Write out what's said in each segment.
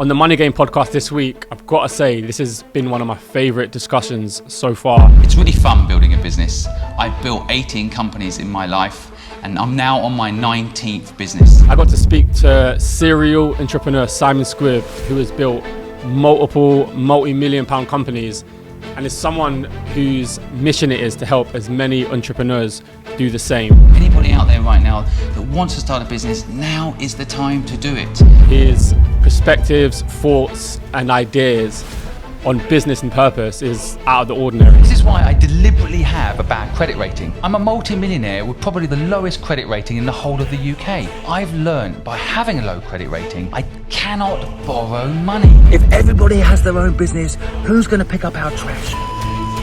On the Money Game podcast this week, I've got to say, this has been one of my favorite discussions so far. It's really fun building a business. I've built 18 companies in my life, and I'm now on my 19th business. I got to speak to serial entrepreneur Simon Squibb, who has built multiple multi-million pound companies, and is someone whose mission it is to help as many entrepreneurs do the same. Anybody out there right now that wants to start a business, now is the time to do it. His perspectives, thoughts and ideas on business and purpose is out of the ordinary. This is why I deliberately have a bad credit rating. I'm a multi-millionaire with probably the lowest credit rating in the whole of the UK. I've learned by having a low credit rating, I cannot borrow money. If everybody has their own business, who's going to pick up our trash?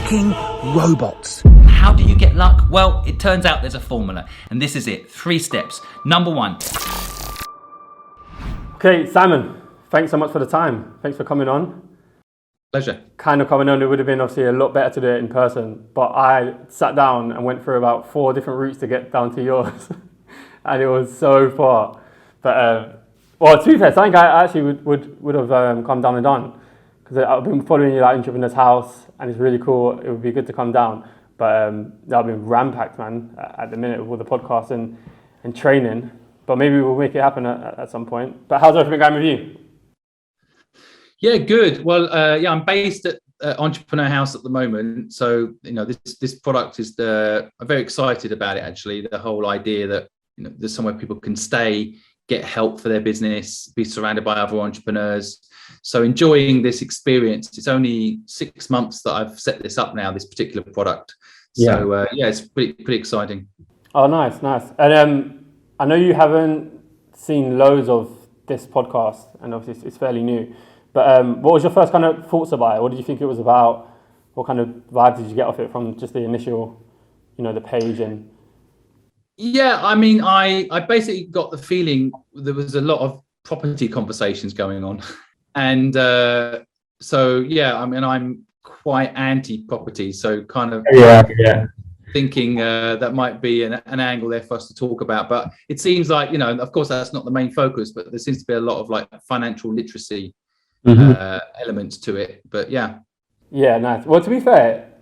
King robots. How do you get luck? Well, it turns out there's a formula, and this is it. 3 steps. Number 1. Okay, Simon, thanks so much for the time. Thanks for coming on. Pleasure. Kind of coming on, it would have been obviously a lot better to do it in person, but I sat down and went through about 4 different routes to get down to yours, and it was so far. But well, to be fair, something I actually would have come down and done, because I've been following you like Entrepreneur's House, and it's really cool. It would be good to come down, but I've been rampacked, man, at the minute with all the podcasts and training. But maybe we'll make it happen at some point. But how's everything going with you? Yeah, good. Well, I'm based at Entrepreneur House at the moment. So, this product is I'm very excited about it, actually. The whole idea that, there's somewhere people can stay, get help for their business, be surrounded by other entrepreneurs. So enjoying this experience. It's only 6 months that I've set this up now, this particular product. So, it's pretty exciting. Oh, nice. And I know you haven't seen loads of this podcast, and obviously it's fairly new. But what was your first kind of thoughts about it? What did you think it was about? What kind of vibes did you get off it from just the initial, the page and? Yeah, I mean, I basically got the feeling there was a lot of property conversations going on, and I'm quite anti-property, so kind of thinking that might be an angle there for us to talk about. But it seems like, of course, that's not the main focus, but there seems to be a lot of like financial literacy elements to it. But yeah, nice. Well, to be fair,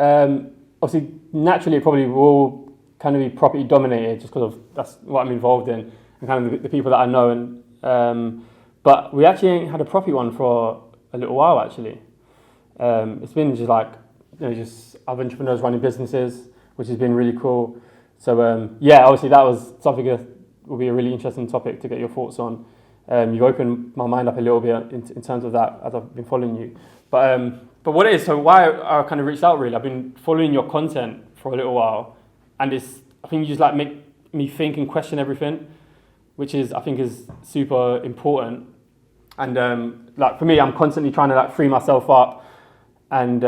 obviously naturally it probably will kind of be property dominated, just because of that's what I'm involved in and kind of the people that I know. And but we actually ain't had a property one for a little while, actually. It's been just like just other entrepreneurs running businesses, which has been really cool. So obviously that was something that will be a really interesting topic to get your thoughts on. You've opened my mind up a little bit in terms of that as I've been following you. But what it is, so why I kind of reached out really, I've been following your content for a little while, and I think you just like make me think and question everything, which I think is super important. And like for me, I'm constantly trying to like free myself up and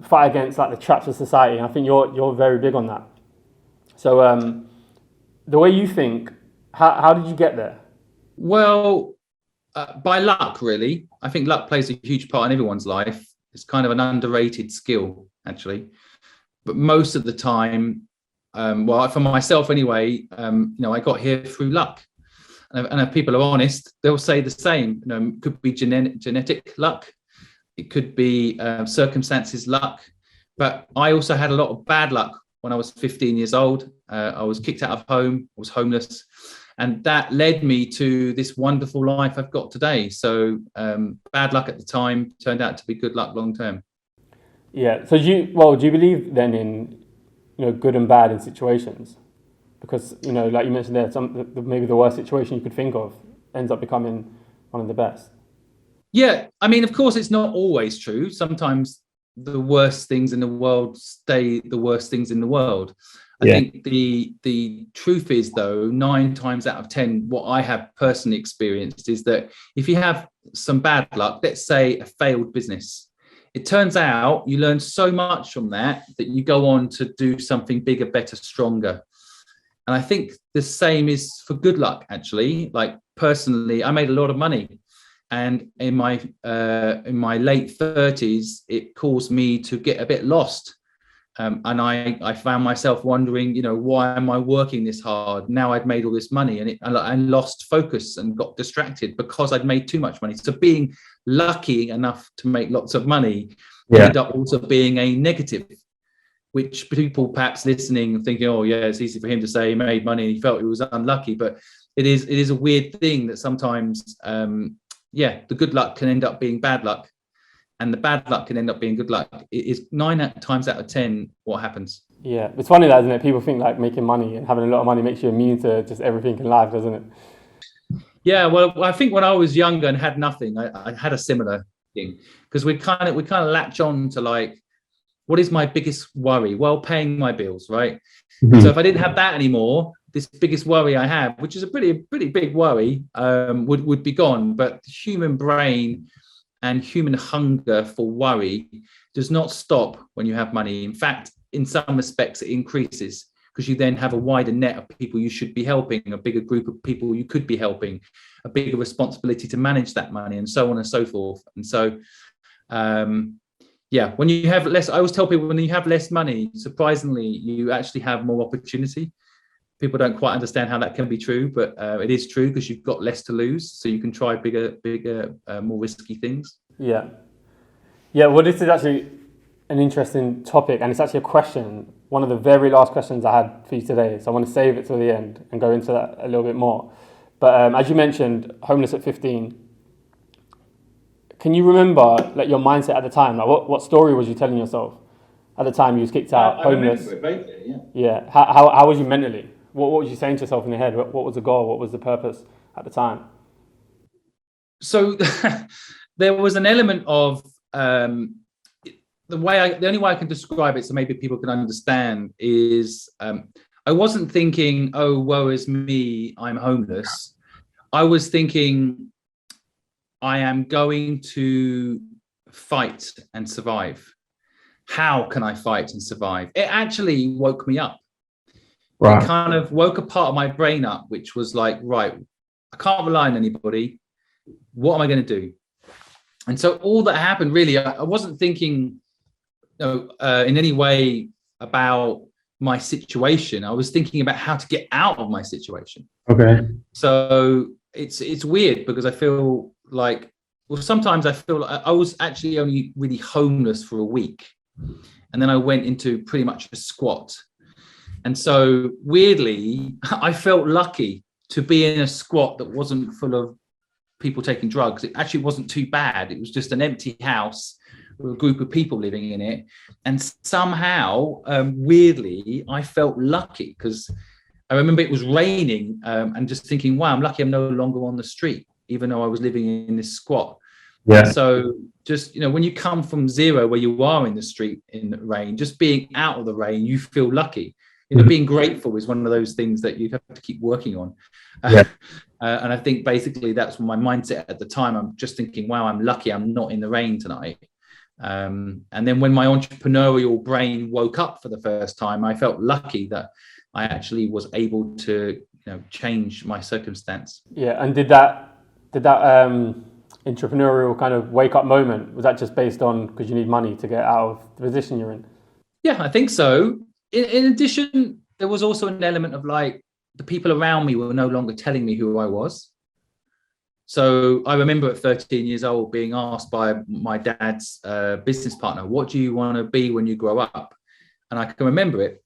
fight against like the traps of society. And I think you're very big on that. So the way you think, how did you get there? Well, by luck, really. I think luck plays a huge part in everyone's life. It's kind of an underrated skill, actually. But most of the time, for myself anyway, I got here through luck. And if people are honest, they'll say the same. It could be genetic luck. It could be circumstances luck. But I also had a lot of bad luck when I was 15 years old. I was kicked out of home. I was homeless. And that led me to this wonderful life I've got today. So bad luck at the time turned out to be good luck long term. Yeah. So do you believe then in good and bad in situations? Because like you mentioned there, maybe the worst situation you could think of ends up becoming one of the best. Yeah, I mean, of course, it's not always true. Sometimes the worst things in the world stay the worst things in the world. I think the truth is, though, 9 times out of 10, what I have personally experienced is that if you have some bad luck, let's say a failed business, it turns out you learn so much from that you go on to do something bigger, better, stronger. And I think the same is for good luck, actually. Like personally, I made a lot of money. And in my late 30s, it caused me to get a bit lost. And I found myself wondering, why am I working this hard? Now I'd made all this money, and I lost focus and got distracted because I'd made too much money. So being lucky enough to make lots of money ended up also being a negative, which people perhaps listening and thinking, oh yeah, it's easy for him to say he made money and he felt he was unlucky. But it is a weird thing that sometimes, the good luck can end up being bad luck. And the bad luck can end up being good luck. It is 9 times out of 10 what happens. Yeah, it's funny that, isn't it? People think like making money and having a lot of money makes you immune to just everything in life, doesn't it? Yeah, well, I think when I was younger and had nothing, I had a similar thing, because we kind of latch on to like, what is my biggest worry? Well, paying my bills, right? Mm-hmm. So if I didn't have that anymore, this biggest worry I have, which is a pretty big worry, would be gone. But the human brain and human hunger for worry does not stop when you have money. In fact, in some respects, it increases, because you then have a wider net of people you should be helping, a bigger group of people you could be helping, a bigger responsibility to manage that money, and so on and so forth. And so, when you have less, I always tell people, when you have less money, surprisingly, you actually have more opportunity. People don't quite understand how that can be true, but it is true, because you've got less to lose, so you can try bigger, more risky things. Yeah. Well, this is actually an interesting topic, and it's actually a question, one of the very last questions I had for you today. So I want to save it till the end and go into that a little bit more. But as you mentioned, homeless at 15. Can you remember like your mindset at the time? Like what story was you telling yourself at the time you was kicked out, homeless? I remember it vaguely, yeah. How was you mentally? What was you saying to yourself in your head? What was the goal? What was the purpose at the time? So there was an element of the only way I can describe it, so maybe people can understand, is I wasn't thinking, oh, woe is me, I'm homeless. I was thinking, I am going to fight and survive. How can I fight and survive? It actually woke me up. Right. It kind of woke a part of my brain up, which was like, right, I can't rely on anybody. What am I going to do? And so all that happened, really, I wasn't thinking in any way about my situation. I was thinking about how to get out of my situation. Okay. So it's weird, because I feel like, well, sometimes I feel like I was actually only really homeless for a week, and then I went into pretty much a squat. And so weirdly, I felt lucky to be in a squat that wasn't full of people taking drugs. It actually wasn't too bad. It was just an empty house with a group of people living in it. And somehow, weirdly, I felt lucky, because I remember it was raining, and just thinking, wow, I'm lucky I'm no longer on the street, even though I was living in this squat. Yeah. So just, when you come from zero, where you are in the street in the rain, just being out of the rain, you feel lucky. Being grateful is one of those things that you have to keep working on. Yeah. And I think basically that's my mindset at the time. I'm just thinking, wow, I'm lucky I'm not in the rain tonight. And then when my entrepreneurial brain woke up for the first time, I felt lucky that I actually was able to, change my circumstance. Yeah. And did that entrepreneurial kind of wake up moment, was that just based on because you need money to get out of the position you're in? Yeah, I think so. In addition, there was also an element of like, the people around me were no longer telling me who I was. So I remember at 13 years old being asked by my dad's business partner, what do you want to be when you grow up? And I can remember it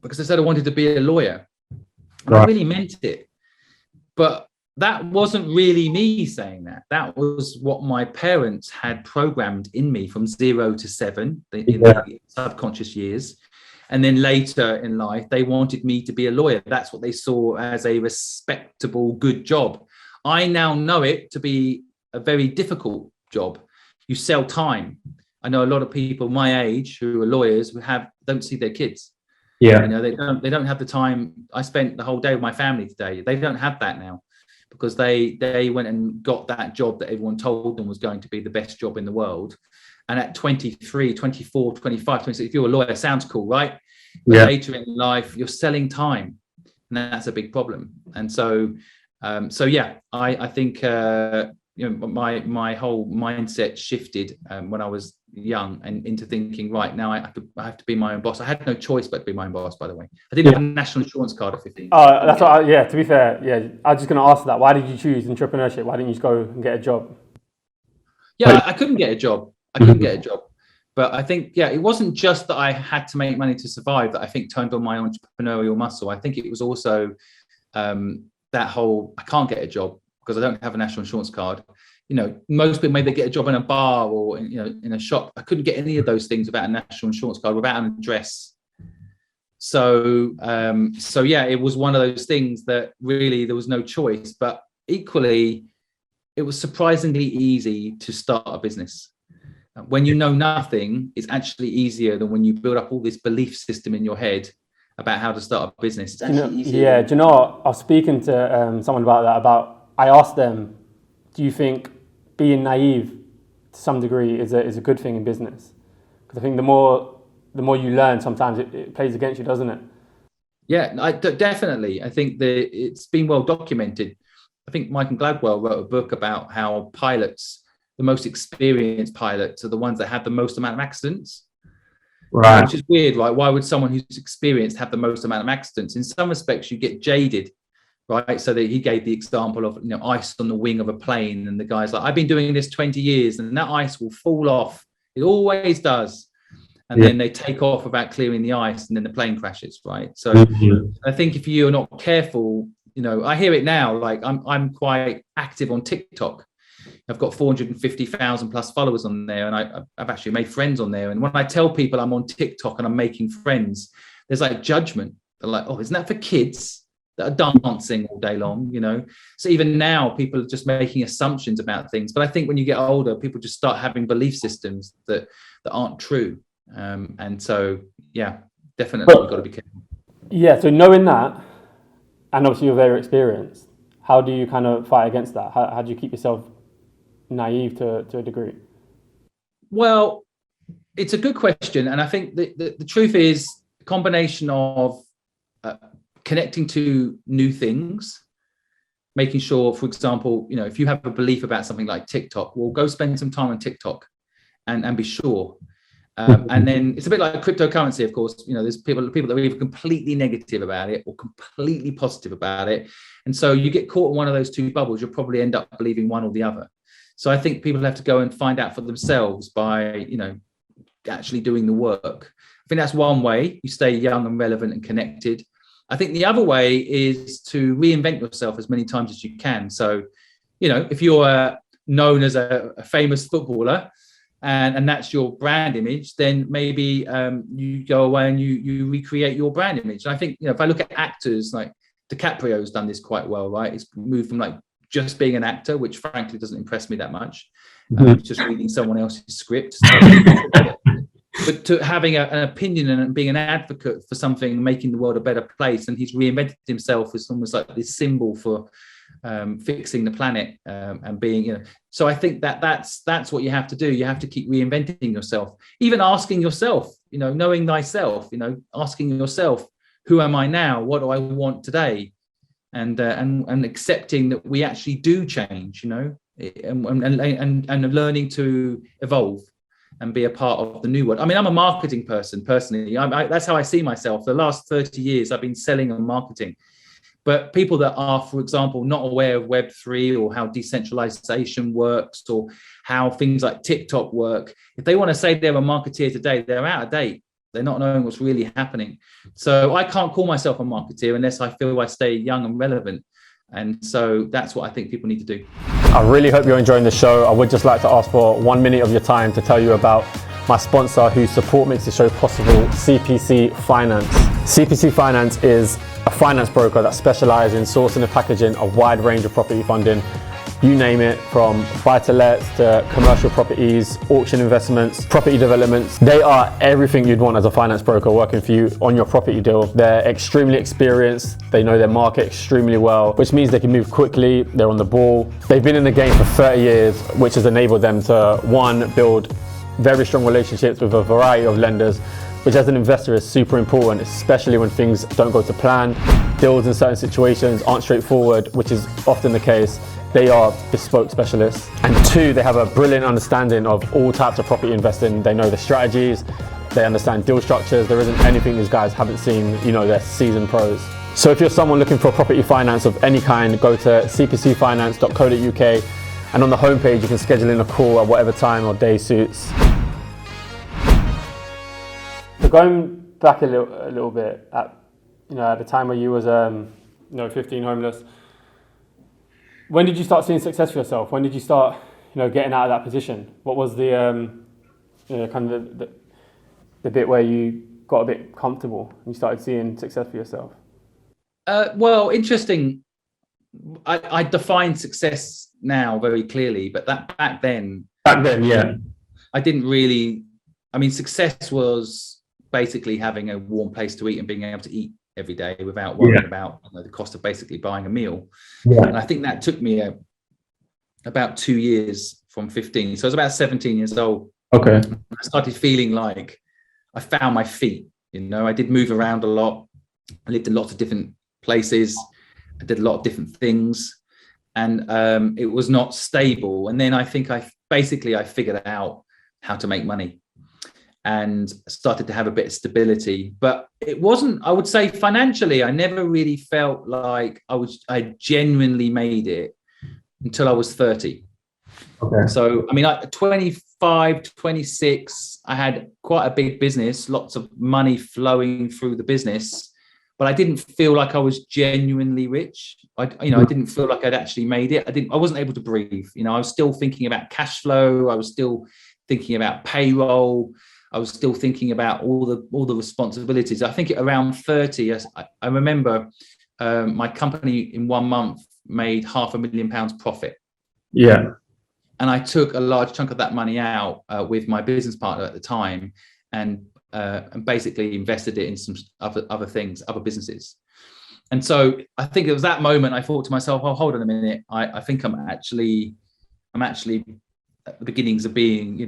because I said I wanted to be a lawyer. And I really meant it. But that wasn't really me saying that. That was what my parents had programmed in me from 0 to 7 in the subconscious years. And then later in life, they wanted me to be a lawyer. That's what they saw as a respectable, good job. I now know it to be a very difficult job. You sell time. I know a lot of people my age who are lawyers who don't see their kids. Yeah, they don't have the time. I spent the whole day with my family today. They don't have that now because they went and got that job that everyone told them was going to be the best job in the world. And at 23, 24, 25, 26, if you're a lawyer, sounds cool, right? But later in life, you're selling time. And that's a big problem. And so I think my whole mindset shifted when I was young and into thinking, right, now I have to be my own boss. I had no choice but to be my own boss, by the way. I didn't have a national insurance card at 15. Oh, that's what yeah, to be fair, yeah, I was just going to ask that. Why did you choose entrepreneurship? Why didn't you just go and get a job? Yeah, I couldn't get a job. But I think, yeah, it wasn't just that I had to make money to survive that I think turned on my entrepreneurial muscle. I think it was also that whole, I can't get a job because I don't have a national insurance card. You know, most people maybe get a job in a bar or in a shop. I couldn't get any of those things without a national insurance card, without an address. So yeah, it was one of those things that really there was no choice. But equally, it was surprisingly easy to start a business. When you know nothing, it's actually easier than when you build up all this belief system in your head about how to start a business. It's actually easier. Yeah, do you know what? I was speaking to someone about that. I asked them, do you think being naive to some degree is a good thing in business? Because I think the more you learn, sometimes it plays against you, doesn't it? Yeah, definitely. I think that it's been well documented. I think Michael Gladwell wrote a book about how pilots, the most experienced pilots, are the ones that have the most amount of accidents. Right. Which is weird, right? Why would someone who's experienced have the most amount of accidents? In some respects, you get jaded, right? So that he gave the example of, ice on the wing of a plane, and the guy's like, I've been doing this 20 years and that ice will fall off. It always does. And then they take off without clearing the ice, and then the plane crashes, right? So I think if you're not careful, I hear it now, like I'm quite active on TikTok. I've got 450,000 plus followers on there, and I've actually made friends on there. And when I tell people I'm on TikTok and I'm making friends, there's like judgment. They're like, oh, isn't that for kids that are dancing all day long, So even now, people are just making assumptions about things. But I think when you get older, people just start having belief systems that aren't true. And so, yeah, definitely you've got to be careful. Yeah, so knowing that, and obviously you're very experienced, how do you kind of fight against that? How do you keep yourself naive to a degree? Well, it's a good question. And I think the truth is a combination of connecting to new things, making sure, for example, if you have a belief about something like TikTok, well, go spend some time on TikTok and be sure. And then it's a bit like cryptocurrency, of course. There's people that are either completely negative about it or completely positive about it. And so you get caught in one of those two bubbles, you'll probably end up believing one or the other. So I think people have to go and find out for themselves by, actually doing the work. I think that's one way you stay young and relevant and connected. I think the other way is to reinvent yourself as many times as you can. So, if you're known as a famous footballer, and that's your brand image, then maybe you go away and you recreate your brand image. And I think, if I look at actors, like DiCaprio's done this quite well, right? It's moved from like just being an actor, which frankly doesn't impress me that much. Just reading someone else's script. But to having an opinion and being an advocate for something, making the world a better place. And he's reinvented himself as almost like this symbol for fixing the planet and being, So I think that's what you have to do. You have to keep reinventing yourself, even asking yourself, knowing thyself, asking yourself, who am I now? What do I want today? And accepting that we actually do change, and learning to evolve and be a part of the new world. I mean, I'm a marketing person personally. That's how I see myself. The last 30 years, I've been selling and marketing. But people that are, for example, not aware of Web3 or how decentralization works or how things like TikTok work, if they want to say they're a marketeer today, they're out of date. They're not knowing what's really happening. So I can't call myself a marketeer unless I feel I stay young and relevant. And so that's what I think people need to do. I really hope you're enjoying the show. I would just like to ask for 1 minute of your time to tell you about my sponsor whose support makes the show possible, CPC Finance. CPC Finance is a finance broker that specializes in sourcing and packaging a wide range of property funding. You name it, from buy-to-lets to commercial properties, auction investments, property developments. They are everything you'd want as a finance broker working for you on your property deal. They're extremely experienced. They know their market extremely well, which means they can move quickly. They're on the ball. They've been in the game for 30 years, which has enabled them to, one, build very strong relationships with a variety of lenders, which as an investor is super important, especially when things don't go to plan. Deals in certain situations aren't straightforward, which is often the case. they are bespoke specialists. And 2, they have a brilliant understanding of all types of property investing. They know the strategies, they understand deal structures. There isn't anything these guys haven't seen, you know, they're seasoned pros. So if you're someone looking for property finance of any kind, go to cpcfinance.co.uk, and on the homepage you can schedule in a call at whatever time or day suits. So going back a little bit, at the time where you was 15, homeless, when did you start seeing success for yourself? When did you start getting out of that position? What was the kind of the bit where you got a bit comfortable and you started seeing success for yourself? Well, interesting. I define success now very clearly, but back then, yeah, I didn't really. I mean, success was basically having a warm place to eat and being able to eat every day without worrying about the cost of basically buying a meal. Yeah. And I think that took me about 2 years from 15. So I was about 17 years old. Okay. I started feeling like I found my feet. I did move around a lot. I lived in lots of different places. I did a lot of different things, and it was not stable. And then I think I figured out how to make money and started to have a bit of stability. But it wasn't, I would say, financially, I never really felt like I genuinely made it until I was 30. Okay. So, I mean, 25, 26, I had quite a big business, lots of money flowing through the business, but I didn't feel like I was genuinely rich. I didn't feel like I'd actually made it. I wasn't able to breathe. I was still thinking about cash flow. I was still thinking about payroll. I was still thinking about all the responsibilities. I think around 30, I remember my company in 1 month made £500,000 profit. Yeah. And I took a large chunk of that money out with my business partner at the time, and basically invested it in some other things, other businesses. And so I think it was that moment I thought to myself, oh, hold on a minute. I think I'm actually at the beginnings of being, in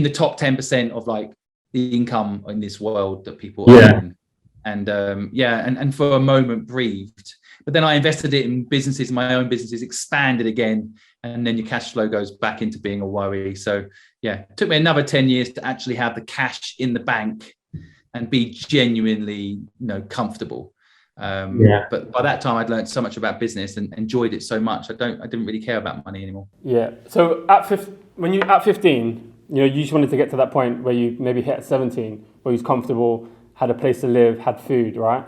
the top 10% of like the income in this world that people earn. And for a moment breathed. But then I invested it in businesses, my own businesses, expanded again, and then your cash flow goes back into being a worry. So it took me another 10 years to actually have the cash in the bank and be genuinely, comfortable. But by that time, I'd learned so much about business and enjoyed it so much. I didn't really care about money anymore. Yeah. So when you at 15, you just wanted to get to that point where you maybe hit at 17, where you was comfortable, had a place to live, had food, right?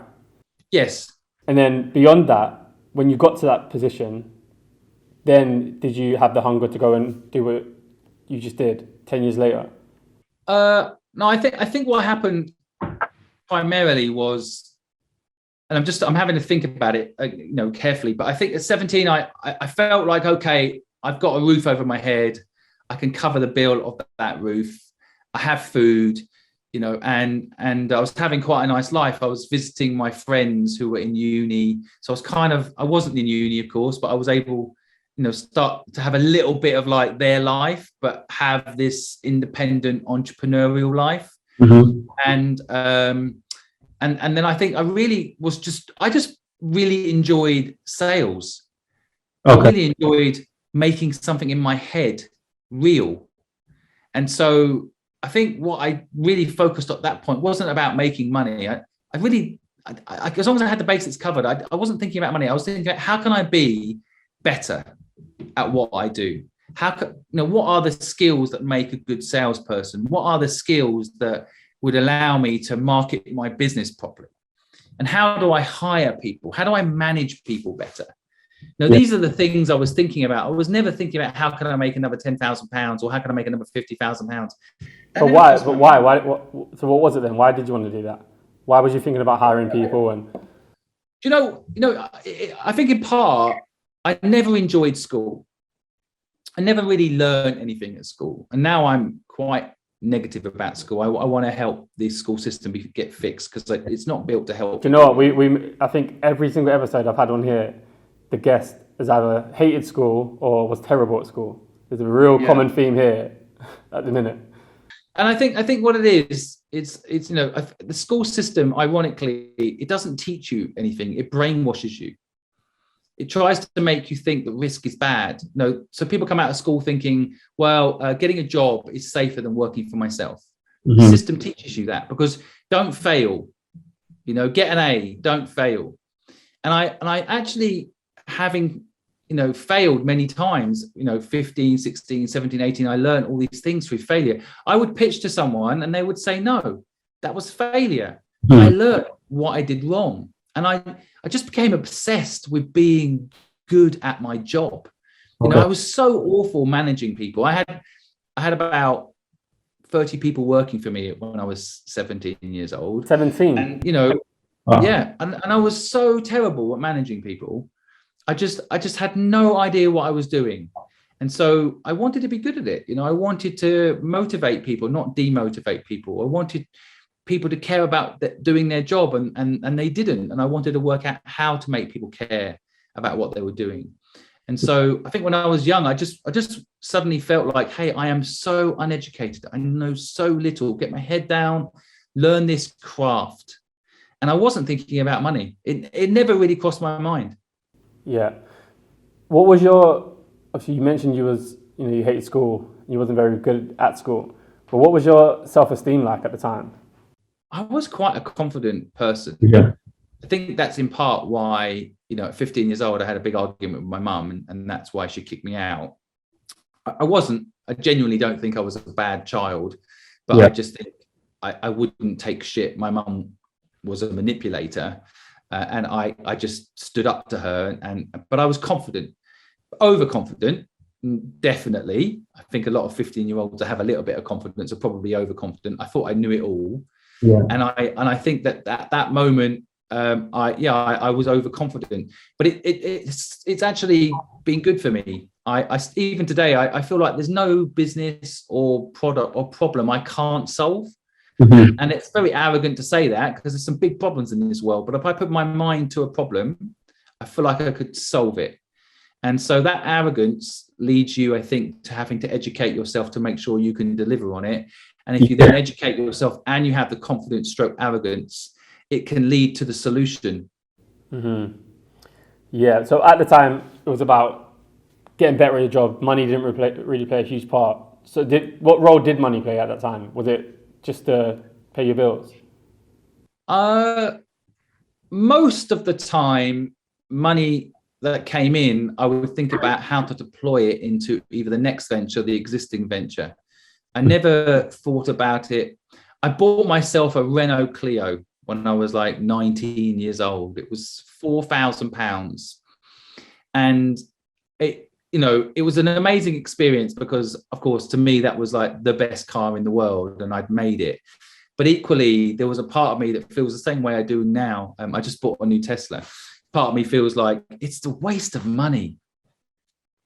Yes. And then beyond that, when you got to that position, then did you have the hunger to go and do what you just did 10 years later? No, I think what happened primarily was, and I'm having to think about it, carefully. But I think at 17, I felt like, okay, I've got a roof over my head. I can cover the bill of that roof. I have food, and I was having quite a nice life. I was visiting my friends who were in uni. So I wasn't in uni, of course, but I was able, start to have a little bit of like their life, but have this independent entrepreneurial life. Mm-hmm. And then I think I just really enjoyed sales. Okay. I really enjoyed making something in my head real. And so I think what I really focused at that point wasn't about making money. I as long as I had the basics covered, I wasn't thinking about money. I was thinking about how can I be better at what I do? What are the skills that make a good salesperson? What are the skills that would allow me to market my business properly? And how do I hire people? How do I manage people better? These are the things I was thinking about. I was never thinking about how can I make another £10,000 or how can I make another £50,000. But why? So what was it then? Why did you want to do that? Why was you thinking about hiring people? And I think in part I never enjoyed school. I never really learned anything at school, and now I'm quite negative about school. I want to help the school system get fixed because it's not built to help. Do you know what? I think every single episode I've had on here, the guest has either hated school or was terrible at school. There's a real common theme here at the minute. And I think what it is, it's the school system, ironically, it doesn't teach you anything. It brainwashes you. it tries to make you think that risk is bad. No, so people come out of school thinking, well, getting a job is safer than working for myself. The system teaches you that, because don't fail, get an A, don't fail. And I actually, having, failed many times, 15, 16, 17, 18, I learned all these things through failure. I would pitch to someone and they would say, no, that was failure. I learned what I did wrong. And I just became obsessed with being good at my job. I was so awful managing people. I had about 30 people working for me when I was 17 years old. 17? And, yeah. And I was so terrible at managing people. I just had no idea what I was doing. And so I wanted to be good at it. I wanted to motivate people, not demotivate people. I wanted people to care about doing their job, and they didn't. And I wanted to work out how to make people care about what they were doing. And so I think when I was young, I just suddenly felt like, hey, I am so uneducated. I know so little. Get my head down, learn this craft. And I wasn't thinking about money. It never really crossed my mind. Yeah. What was obviously you mentioned you hated school, you wasn't very good at school, but what was your self-esteem like at the time? I was quite a confident person. Yeah. I think that's in part why, at 15 years old, I had a big argument with my mum, and that's why she kicked me out. I genuinely don't think I was a bad child, but I just think I wouldn't take shit. My mum was a manipulator, and I just stood up to her, but I was confident, overconfident, definitely. I think a lot of 15-year-olds that have a little bit of confidence are probably overconfident. I thought I knew it all. Yeah. And I think that at that moment, I was overconfident, but it's actually been good for me. I even today, I feel like there's no business or product or problem I can't solve. And it's very arrogant to say that, because there's some big problems in this world. But if I put my mind to a problem, I feel like I could solve it. And so that arrogance leads you, I think, to having to educate yourself to make sure you can deliver on it. And if you then educate yourself and you have the confidence stroke arrogance, it can lead to the solution. Yeah. So at the time, it was about getting better at your job. Money didn't really play a huge part. So what role did money play at that time? Was it just to pay your bills? Most of the time, money that came in, I would think about how to deploy it into either the next venture or the existing venture. I never thought about it. I bought myself a Renault Clio when I was like 19 years old. It was £4,000. And it was an amazing experience because, of course, to me, that was like the best car in the world and I'd made it. But equally, there was a part of me that feels the same way I do now. I just bought a new Tesla. Part of me feels like it's the waste of money.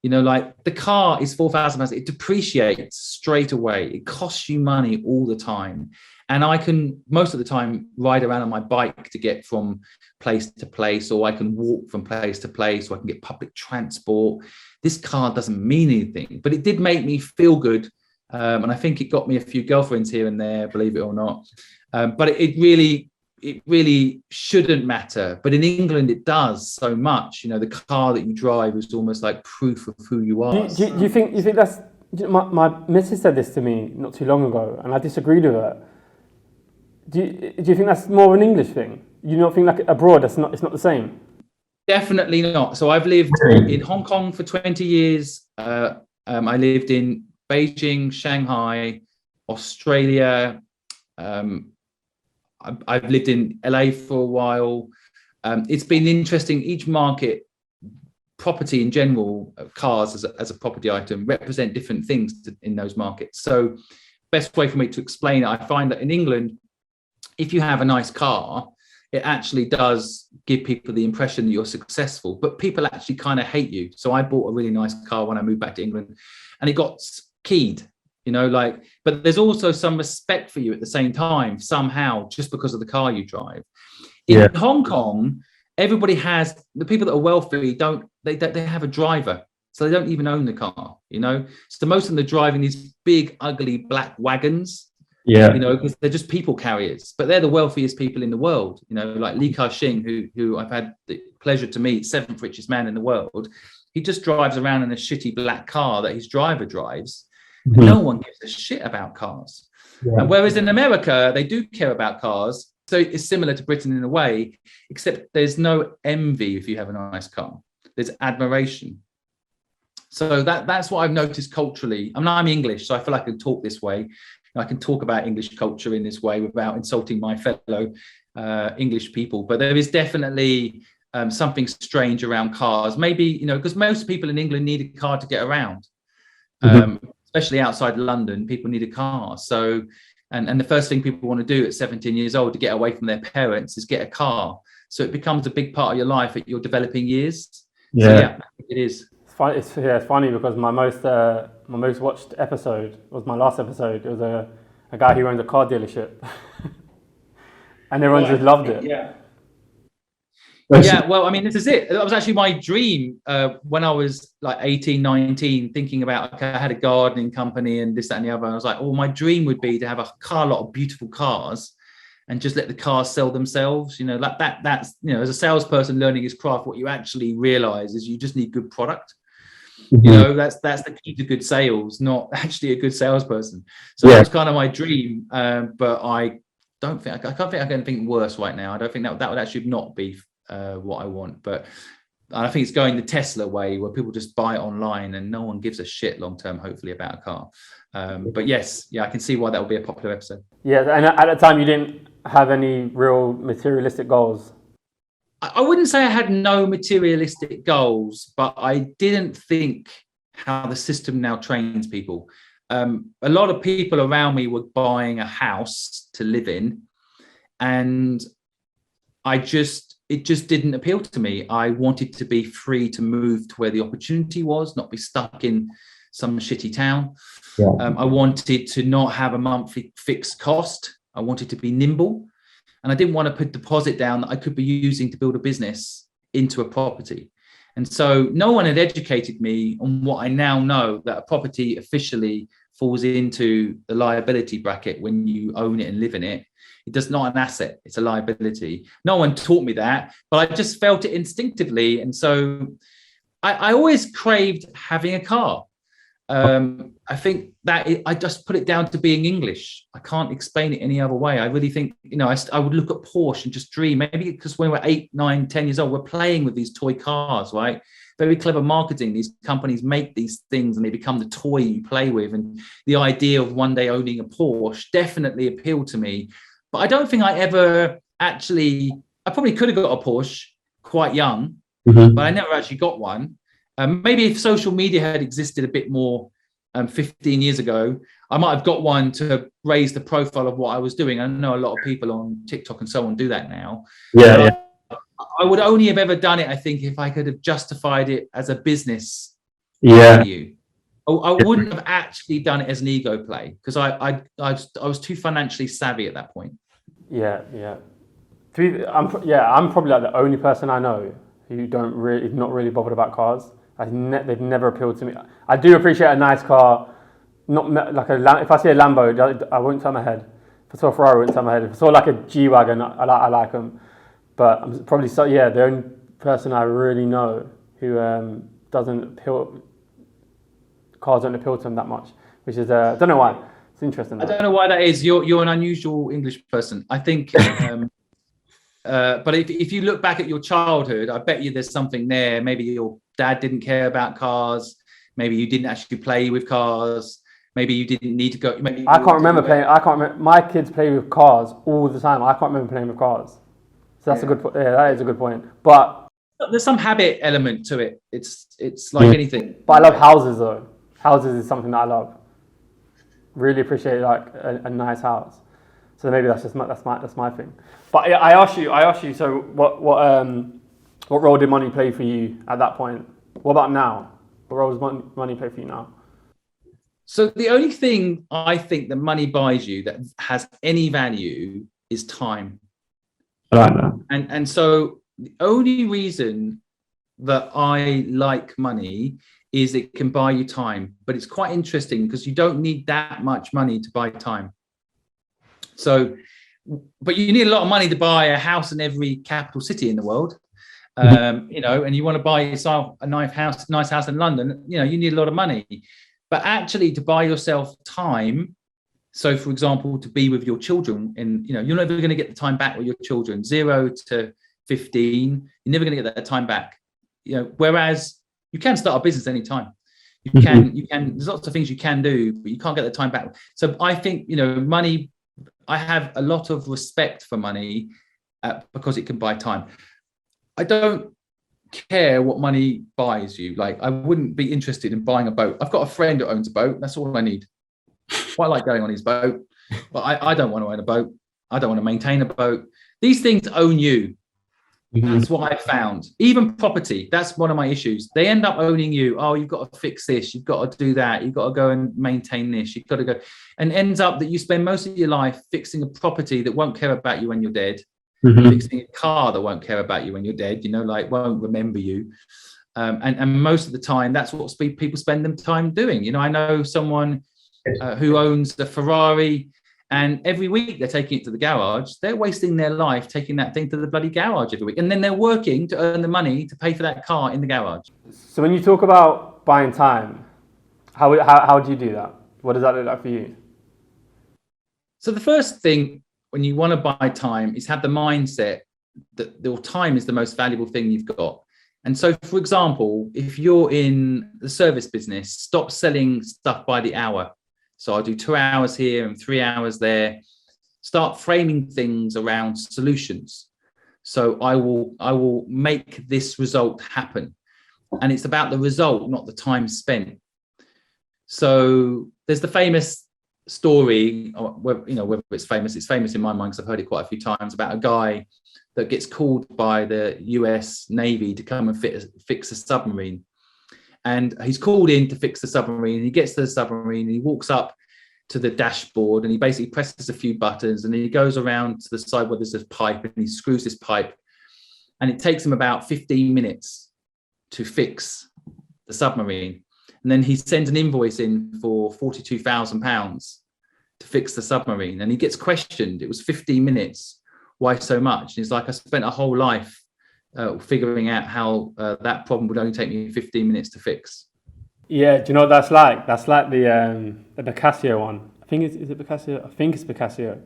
Like the car is £4,000. It depreciates straight away. It costs you money all the time. And I can, most of the time, ride around on my bike to get from place to place, or I can walk from place to place, or I can get public transport. This car doesn't mean anything, but it did make me feel good. And I think it got me a few girlfriends here and there, believe it or not. But it really shouldn't matter. But in England, it does so much. The car that you drive is almost like proof of who you are. Do you think that's... My missus said this to me not too long ago, and I disagreed with her. Do you think that's more of an English thing? You don't think like abroad, it's not the same? Definitely not. So I've lived in Hong Kong for 20 years. I lived in Beijing, Shanghai, Australia. I've lived in LA for a while. It's been interesting. Each market, property in general, cars as a property item, represent different things in those markets. So best way for me to explain it, I find that in England, if you have a nice car, it actually does give people the impression that you're successful, but people actually kind of hate you. So I bought a really nice car when I moved back to England, and it got keyed, but there's also some respect for you at the same time, somehow, just because of the car you drive. In Hong Kong, everybody has, the people that are wealthy they have a driver, so they don't even own the car, So most of them are driving these big, ugly black wagons. Yeah. You know, because they're just people carriers, but they're the wealthiest people in the world. You know, like Li Ka-shing, who I've had the pleasure to meet, seventh richest man in the world. He just drives around in a shitty black car that his driver drives, and no one gives a shit about cars. Yeah. And whereas in America, they do care about cars. So it's similar to Britain in a way, except there's no envy if you have a nice car. There's admiration. So that's what I've noticed culturally. I mean, I'm English, so I feel like I can talk this way. I can talk about English culture in this way without insulting my fellow English people. But there is definitely something strange around cars. Maybe, you know, because most people in England need a car to get around. Especially outside London, people need a car. So, and the first thing people want to do at 17 years old to get away from their parents is get a car. So it becomes a big part of your life at your developing years. Yeah, so, yeah, it is. It's funny because my most watched episode was my last episode. It was a guy who owns a car dealership, and everyone just loved it. Yeah. Yeah, well, I mean, this is it. That was actually my dream when I was like 18, 19, thinking about, okay, I had a gardening company and this, that, and the other. And I was like, oh, my dream would be to have a car lot of beautiful cars and just let the cars sell themselves. You know, like that's, you know, as a salesperson learning his craft, what you actually realize is you just need good product. You know, that's the key to good sales, not actually a good salesperson. So that was kind of my dream. But I can't think I can anything worse right now. I don't think that would actually not be what I want. But I think it's going the Tesla way, where people just buy it online and no one gives a shit long term, hopefully, about a car. But yes, I can see why that would be a popular episode. Yeah, and at the time you didn't have any real materialistic goals. I wouldn't say I had no materialistic goals, but I didn't think how the system now trains people. A lot of people around me were buying a house to live in, and it just didn't appeal to me. I wanted to be free to move to where the opportunity was, not be stuck in some shitty town. Yeah. I wanted to not have a monthly fixed cost. I wanted to be nimble. And I didn't want to put deposit down that I could be using to build a business into a property. And so no one had educated me on what I now know, that a property officially falls into the liability bracket when you own it and live in it. It does not an asset, it's a liability. No one taught me that, but I just felt it instinctively. And so I always craved having a car. I think that I just put it down to being English. I can't explain it any other way. I really think, you know, I would look at Porsche and just dream. Maybe because when we're 8, 9, 10 years old, we're playing with these toy cars, right? Very clever marketing. These companies make these things and they become the toy you play with. And the idea of one day owning a Porsche definitely appealed to me. But I don't think I ever actually, I probably could have got a Porsche quite young, but I never actually got one. Maybe if social media had existed a bit more 15 years ago, I might have got one to raise the profile of what I was doing. I know a lot of people on TikTok and so on do that now. Yeah. I would only have ever done it, I think, if I could have justified it as a business value. I wouldn't have actually done it as an ego play because I was too financially savvy at that point. Yeah. I'm probably like the only person I know who is not really bothered about cars. They've never appealed to me. I do appreciate a nice car, not like if I see a Lambo, I won't turn my head. If I saw a Ferrari, I wouldn't turn my head. If I saw like a G-Wagon, I like them. But I'm probably the only person I really know who cars don't appeal to him that much, which is I don't know why. It's interesting. I don't know why that is. You're an unusual English person. I think. But if you look back at your childhood, I bet you there's something there. Maybe your dad didn't care about cars. Maybe you didn't actually play with cars. Maybe you didn't need to go. I can't remember playing. My kids play with cars all the time. I can't remember playing with cars. So that's a good point. Yeah, that is a good point. But there's some habit element to it. It's like anything. But I love houses though. Houses is something that I love. Really appreciate like a nice house. So maybe that's my thing. But I asked you. So what role did money play for you at that point? What about now? What role does money play for you now? So the only thing I think that money buys you that has any value is time. I like that. And so the only reason that I like money is it can buy you time. But it's quite interesting because you don't need that much money to buy time. So, but you need a lot of money to buy a house in every capital city in the world. And you want to buy yourself a nice house in London, you need a lot of money. But actually, to buy yourself time, so for example, to be with your children, and you're never going to get the time back with your children. 0 to 15, you're never going to get that time back. Whereas you can start a business anytime. You can. There's lots of things you can do, but you can't get the time back. So I think money. I have a lot of respect for money because it can buy time. I don't care what money buys you. Like, I wouldn't be interested in buying a boat. I've got a friend who owns a boat. That's all I need. Quite like going on his boat, but I don't want to own a boat. I don't want to maintain a boat. These things own you. That's what I found. Even property, that's one of my issues. They end up owning you. Oh, you've got to fix this. You've got to do that. You've got to go and maintain this. You've got to go. And ends up that you spend most of your life fixing a property that won't care about you when you're dead. Fixing a car that won't care about you when you're dead, won't remember you. And most of the time, that's what people spend their time doing. I know someone who owns a Ferrari, and every week they're taking it to the garage. They're wasting their life taking that thing to the bloody garage every week. And then they're working to earn the money to pay for that car in the garage. So when you talk about buying time, how do you do that? What does that look like for you? So the first thing when you want to buy time is have the mindset that your time is the most valuable thing you've got. And so, for example, if you're in the service business, stop selling stuff by the hour. So I'll do 2 hours here and 3 hours there. Start framing things around solutions. So I will make this result happen. And it's about the result, not the time spent. So there's the famous story, whether it's famous in my mind because I've heard it quite a few times, about a guy that gets called by the US Navy to come and fix a submarine. And he's called in to fix the submarine. And he gets to the submarine and he walks up to the dashboard and he basically presses a few buttons and then he goes around to the side where there's this pipe and he screws this pipe. And it takes him about 15 minutes to fix the submarine. And then he sends an invoice in for £42,000 to fix the submarine. And he gets questioned. It was 15 minutes. Why so much? And he's like, I spent a whole life figuring out how that problem would only take me 15 minutes to fix. Yeah, do you know what that's like? That's like the Picasso one. I think is it Picasso? I think it's Picasso.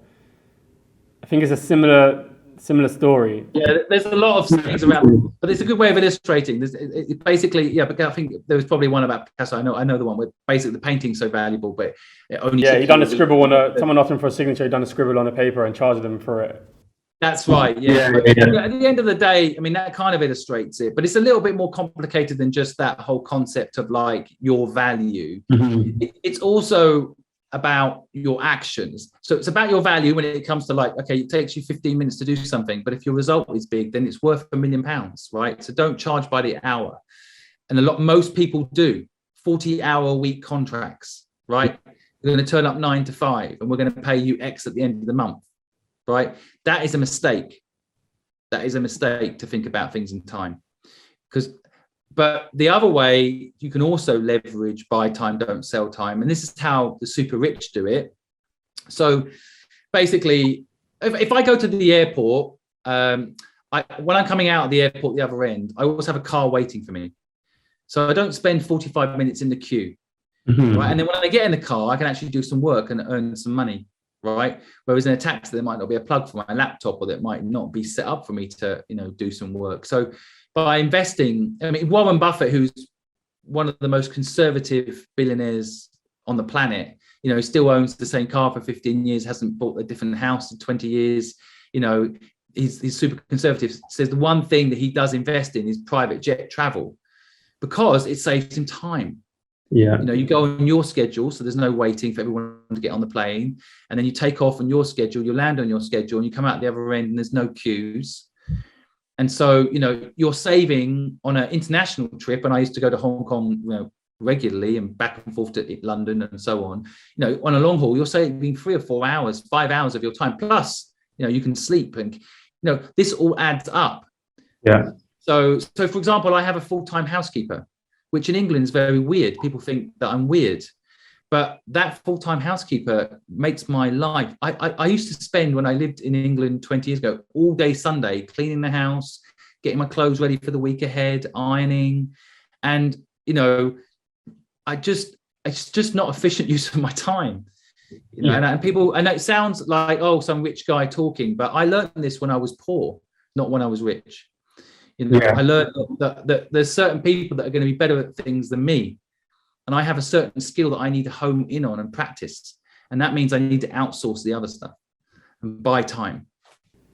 I think it's a similar story. Yeah, there's a lot of things around, but it's a good way of illustrating. It basically, yeah, but I think there was probably one about Picasso. I know the one where basically the painting's so valuable, but it only. Yeah, he done a scribble someone asked him for a signature. He done a scribble on a paper and charged them for it. That's right. Yeah. At the end of the day, I mean, that kind of illustrates it, but it's a little bit more complicated than just that whole concept of like your value. It's also about your actions. So it's about your value when it comes to like, okay, it takes you 15 minutes to do something, but if your result is big, then it's worth £1 million, right? So don't charge by the hour. And most people do 40-hour-a-week contracts, right? You're going to turn up 9 to 5 and we're going to pay you X at the end of the month, right? That is a mistake. That is a mistake to think about things in time. But the other way, you can also leverage buy time, don't sell time. And this is how the super rich do it. So basically, if I go to the airport, when I'm coming out of the airport, the other end, I always have a car waiting for me. So I don't spend 45 minutes in the queue. Right? And then when I get in the car, I can actually do some work and earn some money. Right. Whereas in a taxi, there might not be a plug for my laptop, or that might not be set up for me to, do some work. So by investing, I mean, Warren Buffett, who's one of the most conservative billionaires on the planet, still owns the same car for 15 years, hasn't bought a different house in 20 years. He's super conservative. Says the one thing that he does invest in is private jet travel because it saves him time. Yeah, you go on your schedule, so there's no waiting for everyone to get on the plane, and then you take off on your schedule, you land on your schedule, and you come out the other end, and there's no queues. And so, you're saving on an international trip, and I used to go to Hong Kong, regularly, and back and forth to London and so on. On a long haul, you're saving 3 or 4 hours, 5 hours of your time. Plus, you can sleep, and this all adds up. Yeah. So for example, I have a full-time housekeeper, which in England is very weird. People think that I'm weird. But that full-time housekeeper makes my life. I used to spend, when I lived in England 20 years ago, all day Sunday cleaning the house, getting my clothes ready for the week ahead, ironing. And, you know, it's just not efficient use of my time. You know, and people, and it sounds like, oh, some rich guy talking, but I learned this when I was poor, not when I was rich. You know, I learned that there's certain people that are going to be better at things than me. And I have a certain skill that I need to hone in on and practice. And that means I need to outsource the other stuff and buy time.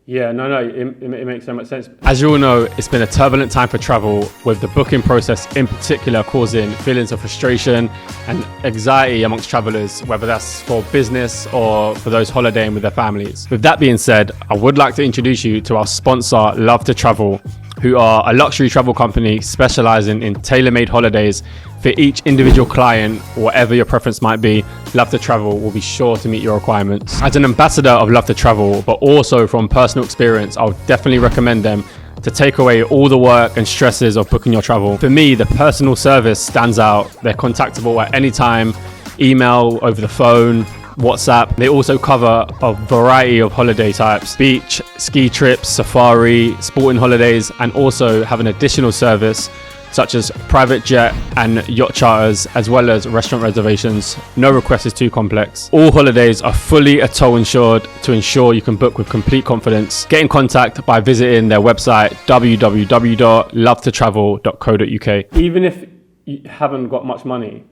Yeah, it makes so much sense. As you all know, it's been a turbulent time for travel, with the booking process in particular causing feelings of frustration and anxiety amongst travelers, whether that's for business or for those holidaying with their families. With that being said, I would like to introduce you to our sponsor, Love to Travel, who are a luxury travel company specializing in tailor-made holidays for each individual client. Whatever your preference might be, Love to Travel will be sure to meet your requirements. As an ambassador of Love to Travel, but also from personal experience, I would definitely recommend them to take away all the work and stresses of booking your travel. For me, the personal service stands out. They're contactable at any time, email, over the phone, WhatsApp. They also cover a variety of holiday types: beach, ski trips, safari, sporting holidays, and also have an additional service such as private jet and yacht charters, as well as restaurant reservations. No request is too complex. All holidays are fully tow insured to ensure you can book with complete confidence. Get in contact by visiting their website, www.lovetotravel.co.uk. Even if you haven't got much money,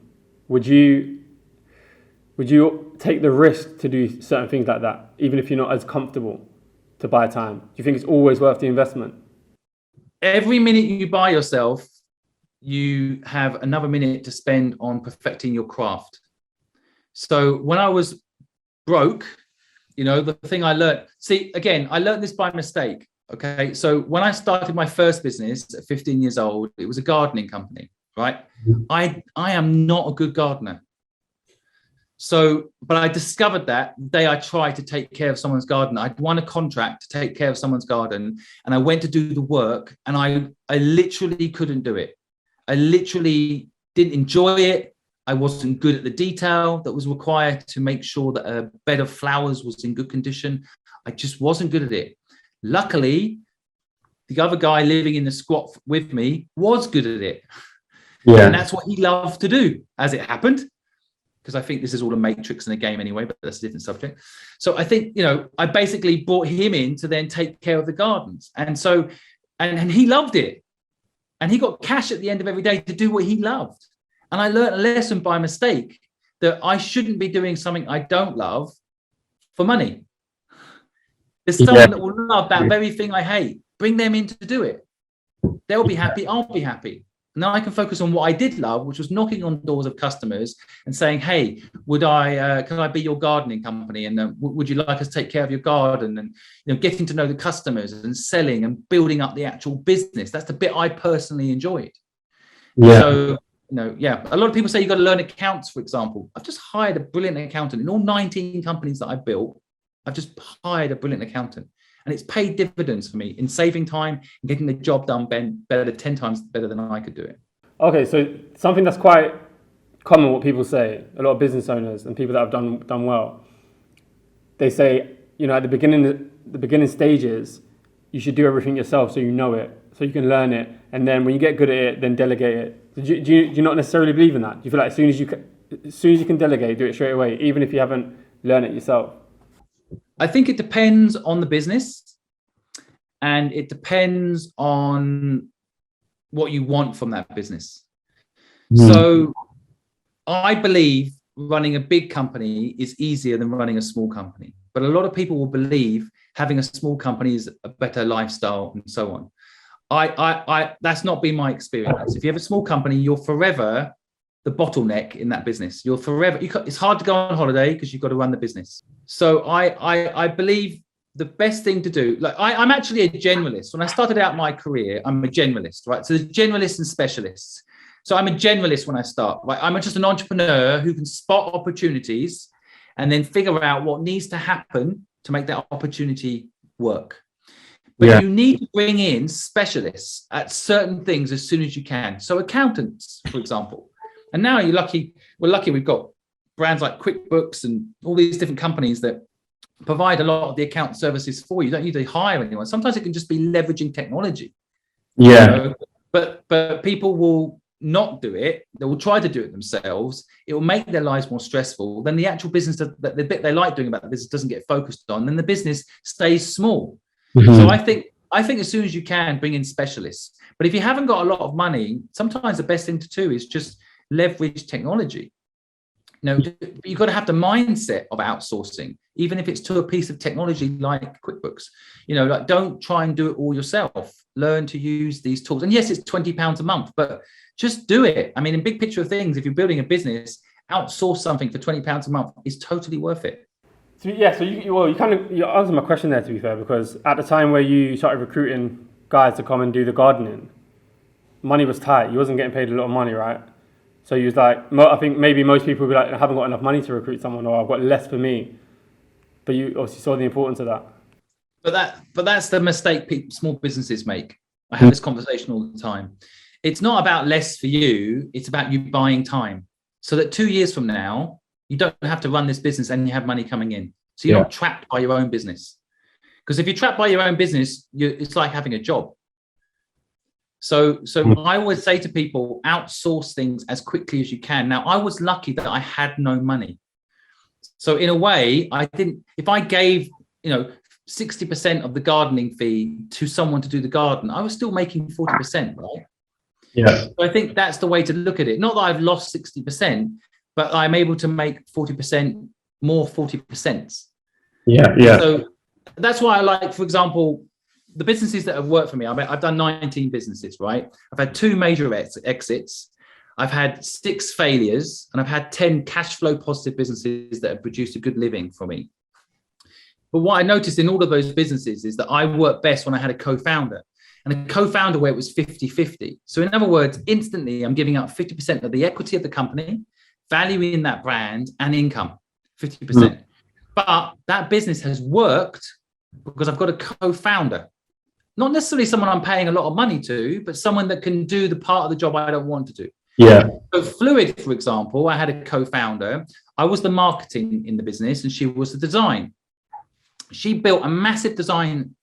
would you take the risk to do certain things like that, even if you're not as comfortable, to buy time? Do you think it's always worth the investment? Every minute you buy yourself, you have another minute to spend on perfecting your craft. So when I was broke, you know, the thing I learned, I learned this by mistake. Okay. So when I started my first business at 15 years old, it was a gardening company, right? I am not a good gardener. So, but I discovered that the day I tried to take care of someone's garden. I'd won a contract to take care of someone's garden, and I went to do the work, and I literally couldn't do it. I literally didn't enjoy it. I wasn't good at the detail that was required to make sure that a bed of flowers was in good condition. I just wasn't good at it. Luckily, the other guy living in the squat with me was good at it. Yeah. And that's what he loved to do, as it happened. Because I think this is all a matrix in a game anyway, but that's a different subject. So I think, you know, I basically brought him in to then take care of the gardens. And so, and he loved it. And he got cash at the end of every day to do what he loved. And I learned a lesson by mistake that I shouldn't be doing something I don't love for money. There's someone that will love that very thing I hate. Bring them in to do it. They'll be happy. I'll be happy. Now I can focus on what I did love, which was knocking on doors of customers and saying, hey, can I be your gardening company? And would you like us to take care of your garden? And, you know, getting to know the customers and selling and building up the actual business. That's the bit I personally enjoyed. Yeah. So, you know, a lot of people say you've got to learn accounts, for example. I've just hired a brilliant accountant. In all 19 companies that I've built, I've just hired a brilliant accountant. And it's paid dividends for me in saving time and getting the job done better, 10 times better than I could do it. Okay, so something that's quite common, what people say, a lot of business owners and people that have done well, they say, you know, at the beginning stages, you should do everything yourself so you know it, so you can learn it, and then when you get good at it, then delegate it. Do you not necessarily believe in that? Do you feel like as soon as you can delegate, do it straight away, even if you haven't learned it yourself? I think it depends on the business, and it depends on what you want from that business. So I believe running a big company is easier than running a small company, but a lot of people will believe having a small company is a better lifestyle and so on. That's not been my experience. If you have a small company, you're forever the bottleneck in that business. You're forever, it's hard to go on holiday because you've got to run the business. So I believe the best thing to do, like I'm actually a generalist. When I started out my career, I'm a generalist, right? So there's generalists and specialists. So I'm a generalist when I start, right? I'm just an entrepreneur who can spot opportunities and then figure out what needs to happen to make that opportunity work. But you need to bring in specialists at certain things as soon as you can. So accountants, for example. And now we're lucky we've got brands like QuickBooks and all these different companies that provide a lot of the account services for you. You don't need to hire anyone. Sometimes it can just be leveraging technology. Yeah. You know? But people will not do it. They will try to do it themselves. It will make their lives more stressful. Then the actual business, that the bit they like doing about the business, doesn't get focused on. Then the business stays small. So I think as soon as you can, bring in specialists. But if you haven't got a lot of money, sometimes the best thing to do is just leverage technology. You know, you've got to have the mindset of outsourcing, even if it's to a piece of technology like QuickBooks. You know, like, don't try and do it all yourself. Learn to use these tools. And yes, it's £20 a month, but just do it. I mean, in big picture of things, if you're building a business, outsource something for £20 a month is totally worth it. So yeah, so you answered my question there, to be fair, because at the time where you started recruiting guys to come and do the gardening, money was tight. You wasn't getting paid a lot of money, right? So you was like, I think maybe most people would be like, I haven't got enough money to recruit someone, or I've got less for me. But you obviously saw the importance of that. But that's the mistake small businesses make. I have this conversation all the time. It's not about less for you. It's about you buying time, so that 2 years from now, you don't have to run this business and you have money coming in. So you're not trapped by your own business. Because if you're trapped by your own business, it's like having a job. So I always say to people, outsource things as quickly as you can. Now, I was lucky that I had no money. So in a way, if I gave, 60% of the gardening fee to someone to do the garden, I was still making 40%, right? Yeah. So I think that's the way to look at it. Not that I've lost 60%, but I'm able to make 40% more 40%. Yeah. So that's why I like, for example, the businesses that have worked for me. I've done 19 businesses, right? I've had 2 major exits. I've had 6 failures, and I've had 10 cash flow positive businesses that have produced a good living for me. But what I noticed in all of those businesses is that I work best when I had a co-founder, and a co-founder where it was 50-50. So in other words, instantly I'm giving up 50% of the equity of the company, value in that brand, and income, 50%. But that business has worked because I've got a co-founder. Not necessarily someone I'm paying a lot of money to, but someone that can do the part of the job I don't want to do. Yeah. So Fluid, for example, I had a co-founder. I was the marketing in the business and she was the design. She built a massive design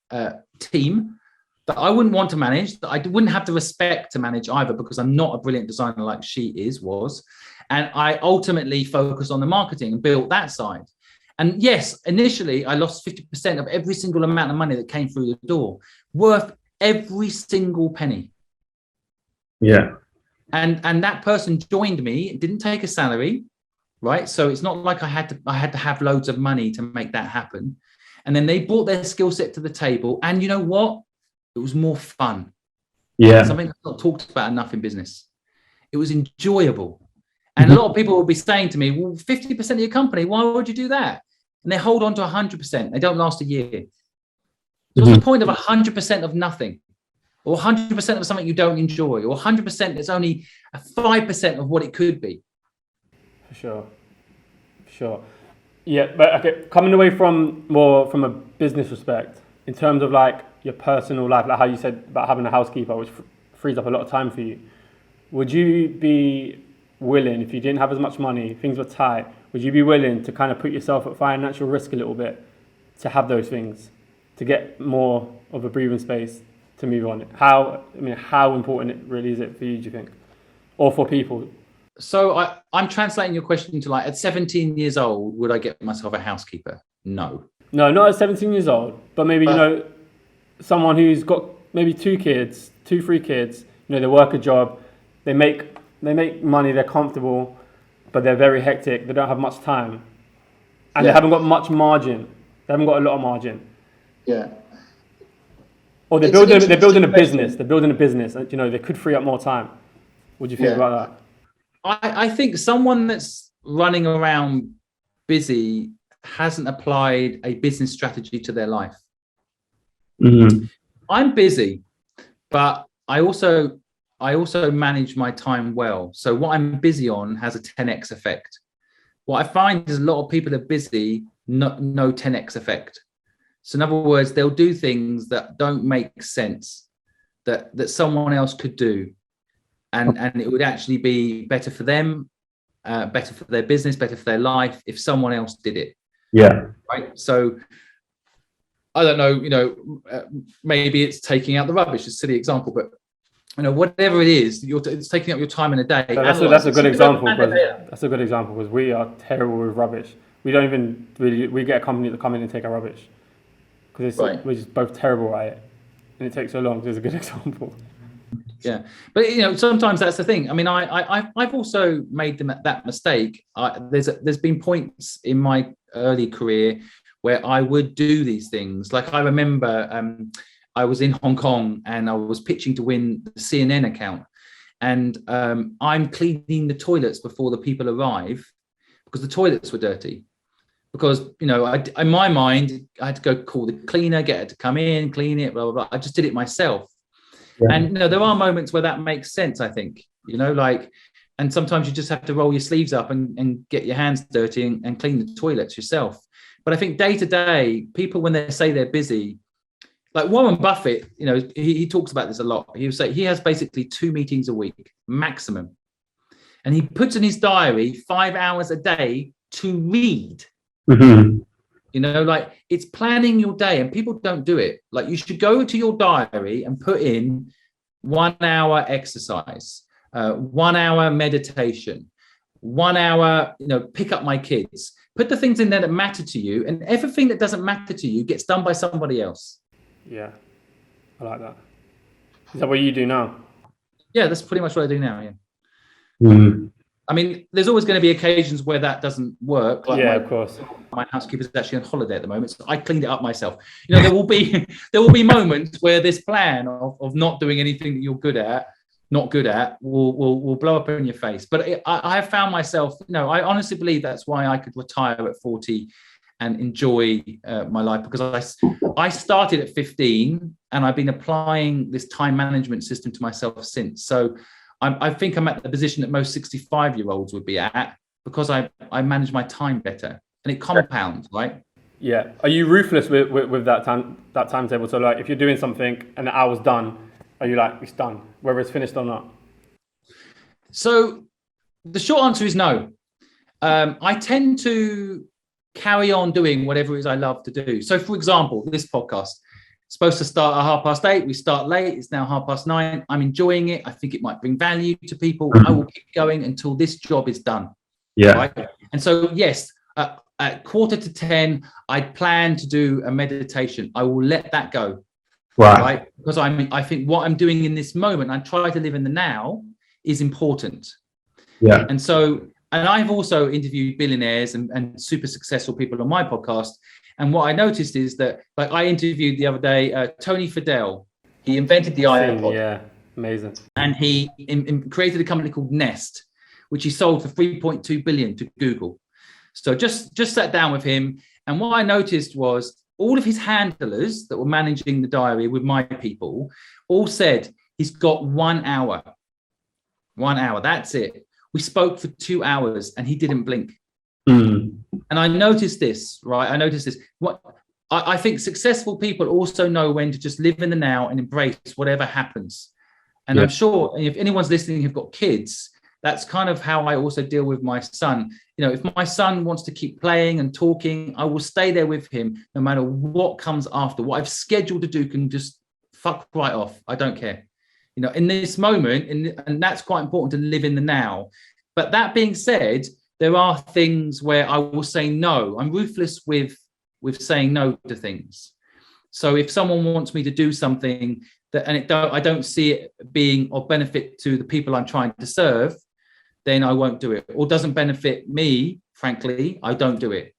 team that I wouldn't want to manage, that I wouldn't have the respect to manage either, because I'm not a brilliant designer like she was. And I ultimately focused on the marketing and built that side. And yes, initially I lost 50% of every single amount of money that came through the door, worth every single penny. Yeah. And that person joined me, didn't take a salary, right? So it's not like I had to have loads of money to make that happen. And then they brought their skill set to the table. And you know what? It was more fun. Yeah. Something that's not talked about enough in business. It was enjoyable. And a lot of people will be saying to me, well, 50% of your company, why would you do that? And they hold on to 100%. They don't last a year. So what's the point of 100% of nothing? Or 100% of something you don't enjoy? Or 100% that's only 5% of what it could be? For sure. Yeah, but okay, coming away from a business respect, in terms of like your personal life, like how you said about having a housekeeper, which frees up a lot of time for you, would you be willing, if you didn't have as much money, things were tight, would you be willing to kind of put yourself at financial risk a little bit to have those things, to get more of a breathing space to move on? How important it really is it for you, do you think? Or for people? So I'm translating your question to like, at 17 years old, would I get myself a housekeeper? No, not at 17 years old, but maybe, someone who's got maybe 3 kids, they work a job, they make money, they're comfortable, but they're very hectic, they don't have much time, and they haven't got much margin. They haven't got a lot of margin. Yeah. Or they're building a business, and they could free up more time. What do you think about that? I think someone that's running around busy hasn't applied a business strategy to their life. Mm-hmm. I'm busy, but I also manage my time well. So what I'm busy on has a 10x effect. What I find is a lot of people are busy, no 10x effect. So in other words, they'll do things that don't make sense, that someone else could do. And it would actually be better for them better for their business, better for their life if someone else did it. Yeah. Right. So I don't know, maybe it's taking out the rubbish, a silly example, but whatever it is, it's taking up your time in a day. So that's a good example. That's a good example because we are terrible with rubbish. We don't even really. We get a company to come in and take our rubbish because we're just both terrible at it, and it takes so long. So it's a good example. Yeah, but sometimes that's the thing. I mean, I've also made that mistake. There's been points in my early career where I would do these things. Like I remember. I was in Hong Kong and I was pitching to win the CNN account, and I'm cleaning the toilets before the people arrive because the toilets were dirty. Because in my mind, I had to go call the cleaner, get her to come in, clean it, blah blah blah. I just did it myself, and there are moments where that makes sense. I think and sometimes you just have to roll your sleeves up and get your hands dirty and clean the toilets yourself. But I think day to day, people when they say they're busy. Like Warren Buffett, he talks about this a lot. He would say he has basically 2 meetings a week maximum. And he puts in his diary 5 hours a day to read. Mm-hmm. It's planning your day and people don't do it. Like you should go to your diary and put in 1 hour exercise, 1 hour meditation, 1 hour, pick up my kids. Put the things in there that matter to you, and everything that doesn't matter to you gets done by somebody else. Yeah, I like that. Is that what you do now? Yeah, that's pretty much what I do now. Yeah. Mm. I mean, there's always going to be occasions where that doesn't work. Like of course. My housekeeper's actually on holiday at the moment, so I cleaned it up myself. There will be moments where this plan of not doing anything that you're not good at, will blow up in your face. But I have found myself, I honestly believe that's why I could retire at 40 and enjoy my life, because I started at 15 and I've been applying this time management system to myself since. So I think I'm at the position that most 65-year-olds would be at, because I manage my time better, and it compounds, right? Yeah. Are you ruthless with that timetable? So like, if you're doing something and the hour's done, are you like, it's done, whether it's finished or not? So the short answer is no. I tend to carry on doing whatever it is I love to do. So for example, this podcast, supposed to start at 8:30. We start late. It's now 9:30. I'm enjoying it. I think it might bring value to people. I will keep going until this job is done. Yeah. Right? And so, yes, at 9:45, I plan to do a meditation. I will let that go. Right. Because I think what I'm doing in this moment, I try to live in the now, is important. Yeah. And so, and I've also interviewed billionaires and super successful people on my podcast. And what I noticed is that, like, I interviewed the other day, Tony Fadell. He invented the iPod. Yeah, amazing. And he created a company called Nest, which he sold for 3.2 billion to Google. So just sat down with him. And what I noticed was all of his handlers that were managing the diary with my people all said, he's got 1 hour. 1 hour, that's it. We spoke for 2 hours and he didn't blink. Mm. And I noticed this, right? What I think successful people also know when to just live in the now and embrace whatever happens. And I'm sure if anyone's listening who've got kids, that's kind of how I also deal with my son. If my son wants to keep playing and talking, I will stay there with him no matter what comes after. What I've scheduled to do can just fuck right off. I don't care. In this moment, and that's quite important to live in the now. But that being said, there are things where I will say no. I'm ruthless with saying no to things. So if someone wants me to do something I don't see it being of benefit to the people I'm trying to serve, then I won't do it. Or doesn't benefit me, frankly, I don't do it.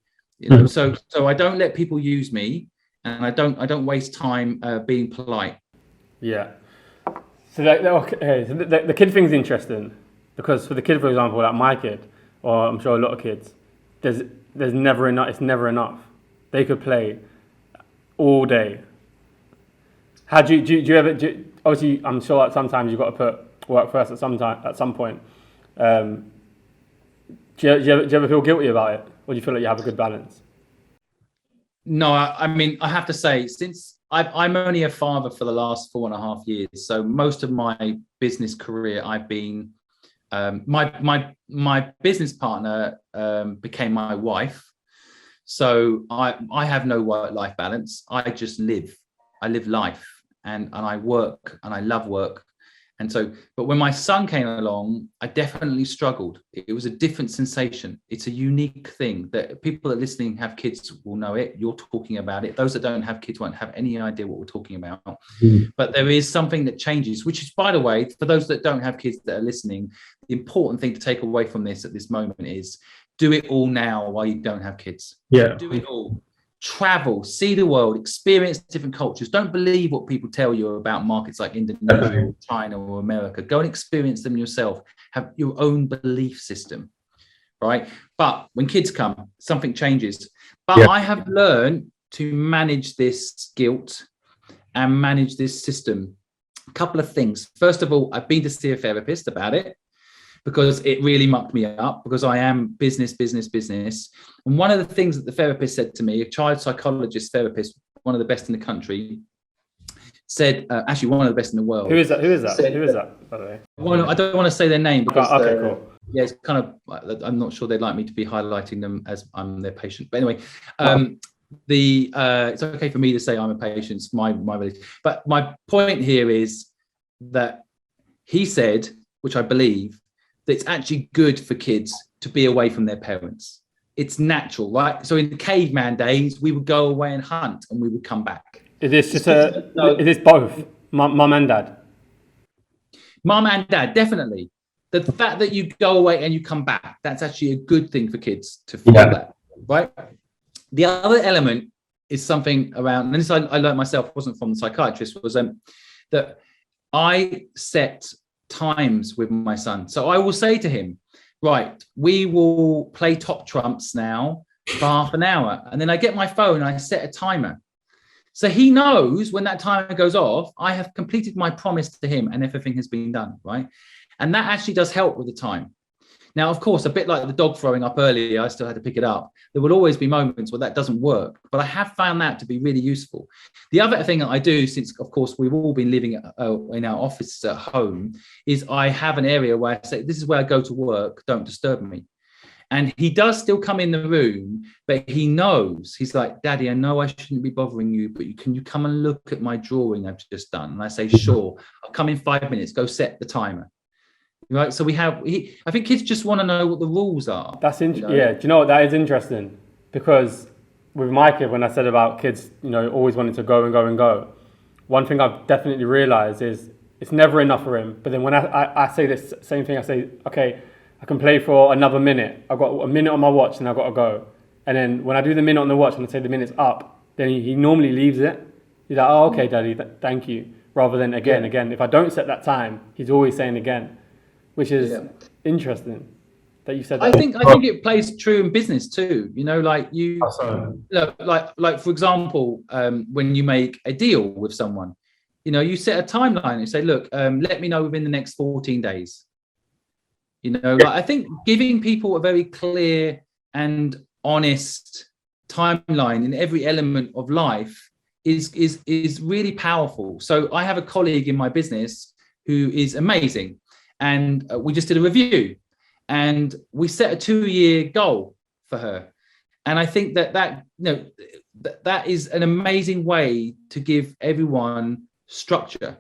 So I don't let people use me, and I don't waste time being polite. Yeah. So the kid thing's interesting, because for the kid, for example, like my kid, or I'm sure a lot of kids, there's never enough. It's never enough. They could play all day. How do you ever? Obviously, I'm sure like sometimes you've got to put work first at some point. Do you ever feel guilty about it, or do you feel like you have a good balance? No, I mean, I have to say, since I'm only a father for the last 4.5 years, so most of my business career I've been My business partner became my wife. So I have no work-life balance. I just live. I live life, and I work, and I love work. And so, but when my son came along, I definitely struggled. It was a different sensation. It's a unique thing that people that are listening have kids will know it. You're talking about it. Those that don't have kids won't have any idea what we're talking about. But there is something that changes, which is, by the way, for those that don't have kids that are listening, the important thing to take away from this at this moment is do it all now while you don't have kids. Yeah. Do it all. Travel, see the world, experience different cultures. Don't believe what people tell you about markets like Indonesia or China or America. Go and experience them yourself. Have your own belief system, right? But when kids come, something changes. But I have learned to manage this guilt and manage this system. A couple of things. First of all, I've been to see a therapist about it, because it really mucked me up, because I am business. And one of the things that the therapist said to me, a child psychologist therapist, one of the best in the country, said, actually one of the best in the world. Who is that, by the way? I don't want to say their name because okay, cool. Yeah, it's kind of, I'm not sure they'd like me to be highlighting them as I'm their patient. But anyway, it's okay for me to say I'm a patient, it's my religion. But my point here is that he said, which I believe, that it's actually good for kids to be away from their parents. It's natural, right? So in the caveman days, we would go away and hunt, and we would come back. Is this is this both mum and dad? Mum and dad, definitely. The fact that you go away and you come back, that's actually a good thing for kids to feel that, right? The other element is something around, and this I learned myself, wasn't from the psychiatrist, was that I set times with my son. So I will say to him, right, we will play top trumps now for half an hour. And then I get my phone and I set a timer. So he knows when that timer goes off, I have completed my promise to him and everything has been done, right? And that actually does help with the time. Now, of course, a bit like the dog throwing up earlier, I still had to pick it up. There will always be moments where that doesn't work, but I have found that to be really useful. The other thing that I do, since, of course, we've all been living in our office at home, is I have an area where I say, this is where I go to work, don't disturb me. And he does still come in the room, but he knows, he's like, Daddy, I know I shouldn't be bothering you, but can you come and look at my drawing I've just done? And I say, sure, I'll come in 5 minutes, go set the timer. Right, so I think kids just want to know what the rules are. That's interesting. Yeah, do you know what, that is interesting, because with my kid, when I said about kids, always wanting to go and go and go, one thing I've definitely realized is it's never enough for him. But then when I say this same thing, I say, okay, I can play for another minute. I've got a minute on my watch and I've got to go. And then when I do the minute on the watch and I say the minute's up, then he normally leaves it. He's like, oh, okay, Daddy, thank you. Rather than again. If I don't set that time, he's always saying again. Which is interesting that you said that. I think it plays true in business too. Like for example, when you make a deal with someone, you set a timeline and say, look, let me know within the next 14 days. I think giving people a very clear and honest timeline in every element of life is really powerful. So I have a colleague in my business who is amazing. And we just did a review and we set a 2-year goal for her. And I think that is an amazing way to give everyone structure,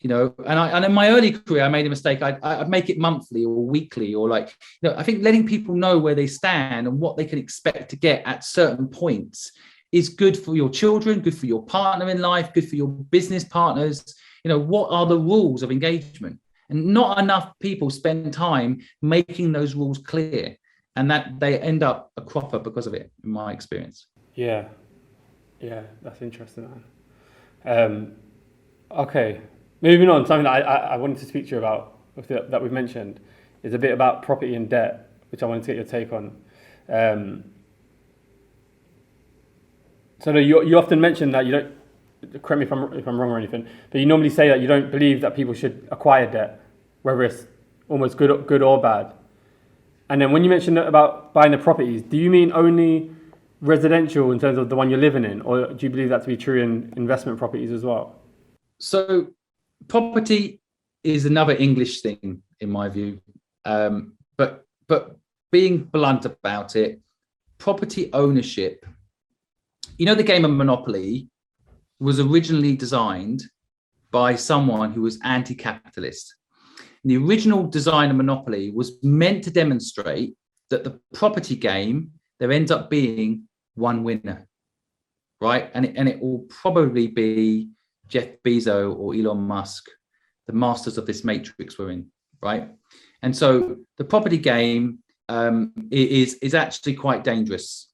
and in my early career, I made a mistake. I'd make it monthly or weekly, or I think letting people know where they stand and what they can expect to get at certain points is good for your children, good for your partner in life, good for your business partners. What are the rules of engagement? And not enough people spend time making those rules clear, and that they end up a cropper because of it, in my experience. Yeah, that's interesting, man. Okay, moving on. Something that I wanted to speak to you about that we've mentioned is a bit about property and debt, which I wanted to get your take on. So you often mention that you don't. Correct me if I'm wrong or anything, but you normally say that you don't believe that people should acquire debt, whether it's almost good or bad. And then when you mention about buying the properties, do you mean only residential in terms of the one you're living in, or do you believe that to be true in investment properties as well? So property is another English thing, in my view. But being blunt about it, property ownership, you know, the game of Monopoly was originally designed by someone who was anti-capitalist. The original design of Monopoly was meant to demonstrate that the property game, there ends up being one winner, right? And it will probably be Jeff Bezos or Elon Musk, the masters of this matrix we're in, right? And so the property game is actually quite dangerous,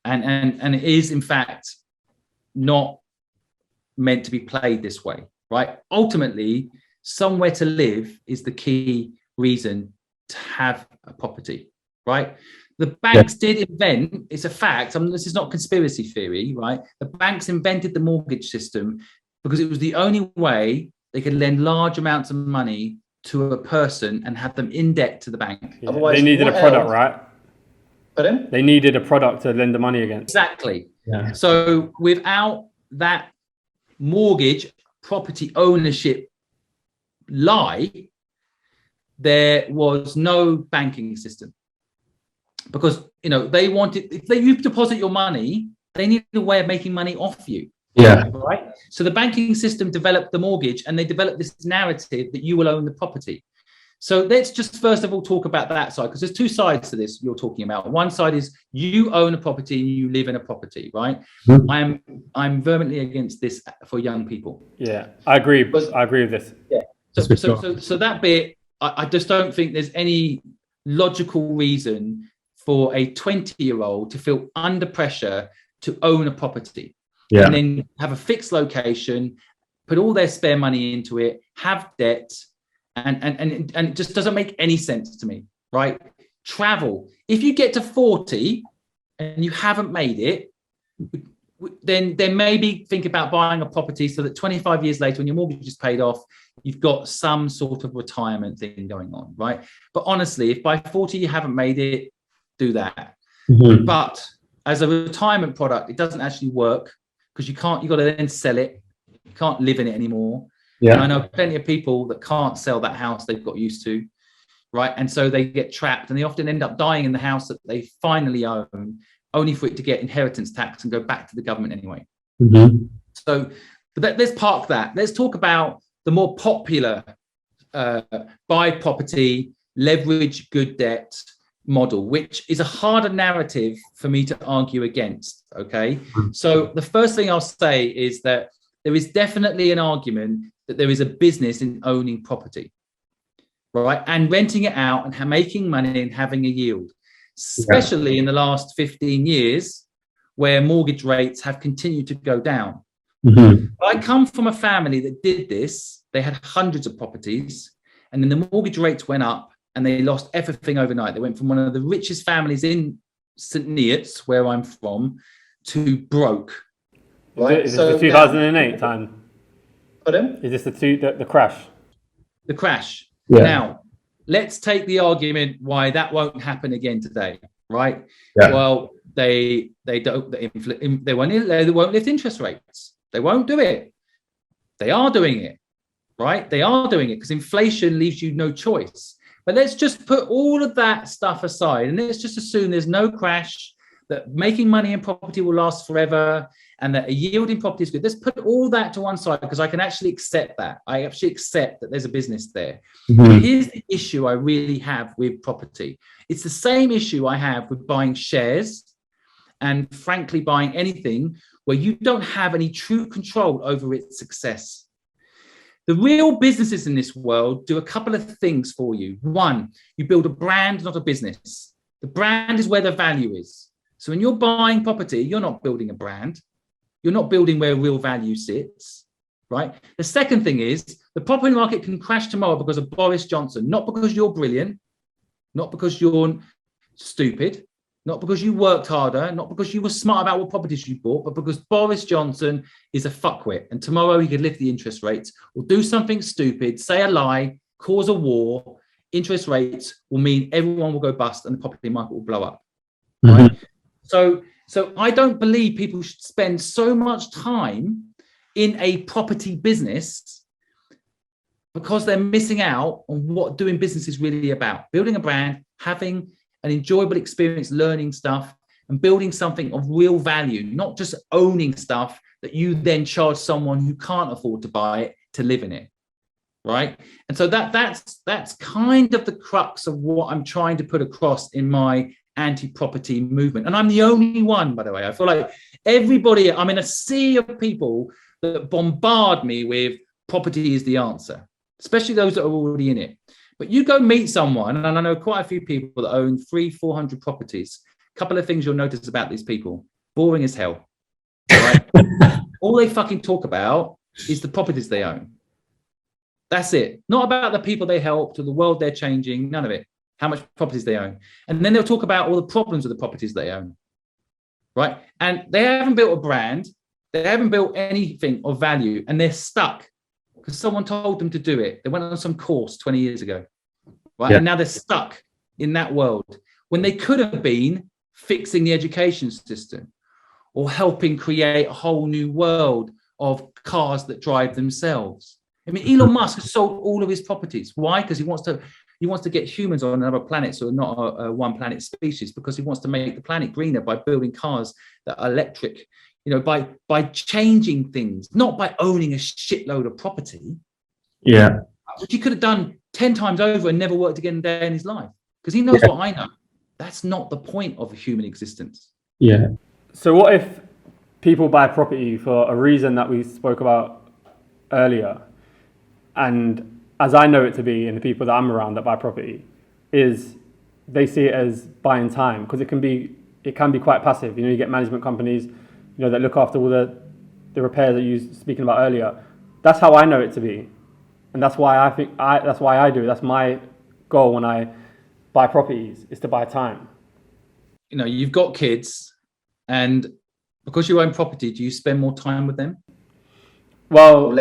and it is in fact not meant to be played this way, right? Ultimately, somewhere to live is the key reason to have a property, right? The banks did invent, it's a fact, this is not conspiracy theory, right? The banks invented the mortgage system because it was the only way they could lend large amounts of money to a person and have them in debt to the bank. Yeah, they needed a product, right? Pardon? They needed a product to lend the money against. Exactly. Yeah. So without that mortgage property ownership lie, there was no banking system, because you know they wanted, if you deposit your money, they needed a way of making money off you. Yeah. Right. So the banking system developed the mortgage, and they developed this narrative that you will own the property. So let's just first of all talk about that side, because there's two sides to this you're talking about. One side is you own a property and you live in a property, right? Mm-hmm. I'm vehemently against this for young people. Yeah, I agree. I agree with this. Yeah. So that bit, I just don't think there's any logical reason for a 20-year-old to feel under pressure to own a property. Yeah. And then have a fixed location, put all their spare money into it, have debt, and it just doesn't make any sense to me, right? Travel. If you get to 40 and you haven't made it, then maybe think about buying a property so that 25 years later, when your mortgage is paid off, you've got some sort of retirement thing going on, right? But honestly, if by 40 you haven't made it, do that. Mm-hmm. But as a retirement product, it doesn't actually work, because you've got to then sell it. You can't live in it anymore. Yeah. And I know plenty of people that can't sell that house they've got used to, right? And so they get trapped, and they often end up dying in the house that they finally own, only for it to get inheritance tax and go back to the government anyway. Mm-hmm. So let's park that. Let's talk about the more popular buy property, leverage good debt model, which is a harder narrative for me to argue against. Okay. So the first thing I'll say is that there is definitely an argument that there is a business in owning property, right? And renting it out and making money and having a yield, especially in the last 15 years where mortgage rates have continued to go down. Mm-hmm. I come from a family that did this. They had hundreds of properties, and then the mortgage rates went up and they lost everything overnight. They went from one of the richest families in St. Neots, where I'm from, to broke. Right? Is this the 2008 time? Pardon? Is this the crash? The crash. Yeah. Now, let's take the argument why that won't happen again today, right? Yeah. Well, they won't lift interest rates. They won't do it. They are doing it, right? They are doing it because inflation leaves you no choice. But let's just put all of that stuff aside, and let's just assume there's no crash, that making money in property will last forever, and that a yield in property is good. Let's put all that to one side, because I can actually accept that. I actually accept that there's a business there. Mm-hmm. Here's the issue I really have with property. It's the same issue I have with buying shares and, frankly, buying anything where you don't have any true control over its success. The real businesses in this world do a couple of things for you. One, you build a brand, not a business. The brand is where the value is. So when you're buying property, you're not building a brand. You're not building where real value sits, right? The second thing is the property market can crash tomorrow because of Boris Johnson, not because you're brilliant, not because you're stupid, not because you worked harder, not because you were smart about what properties you bought, but because Boris Johnson is a fuckwit. And tomorrow he could lift the interest rates or do something stupid, say a lie, cause a war. Interest rates will mean everyone will go bust and the property market will blow up. Right? Mm-hmm. So I don't believe people should spend so much time in a property business because they're missing out on what doing business is really about. Building a brand, having an enjoyable experience, learning stuff, and building something of real value, not just owning stuff that you then charge someone who can't afford to buy it to live in it, right? And so that's kind of the crux of what I'm trying to put across in my anti-property movement. And I'm the only one, by the way. I feel like everybody, I'm in a sea of people that bombard me with property is the answer, especially those that are already in it. But you go meet someone, and I know quite a few people that own 300-400 properties. A couple of things you'll notice about these people: boring as hell. Right? All they fucking talk about is the properties they own. That's it. Not about the people they helped or the world they're changing. None of it. How much properties they own. And then they'll talk about all the problems with the properties they own. Right? And they haven't built a brand. They haven't built anything of value, and they're stuck because someone told them to do it. They went on some course 20 years ago, right? Yeah. And now they're stuck in that world when they could have been fixing the education system or helping create a whole new world of cars that drive themselves. I mean, Elon Musk has sold all of his properties. Why? Because he wants to get humans on another planet, so not a one planet species, because he wants to make the planet greener by building cars that are electric. You know, by changing things, not by owning a shitload of property. Yeah. Which he could have done 10 times over and never worked again a day in his life. Because he knows what I know. That's not the point of a human existence. Yeah. So what if people buy property for a reason that we spoke about earlier, and as I know it to be, and the people that I'm around that buy property, is they see it as buying time, because it can be quite passive. You know, you get management companies, you know, that look after all the repairs that you were speaking about earlier. That's how I know it to be, and that's why that's why I do it. That's my goal when I buy properties, is to buy time. You know, you've got kids, and because you own property, do you spend more time with them? Well,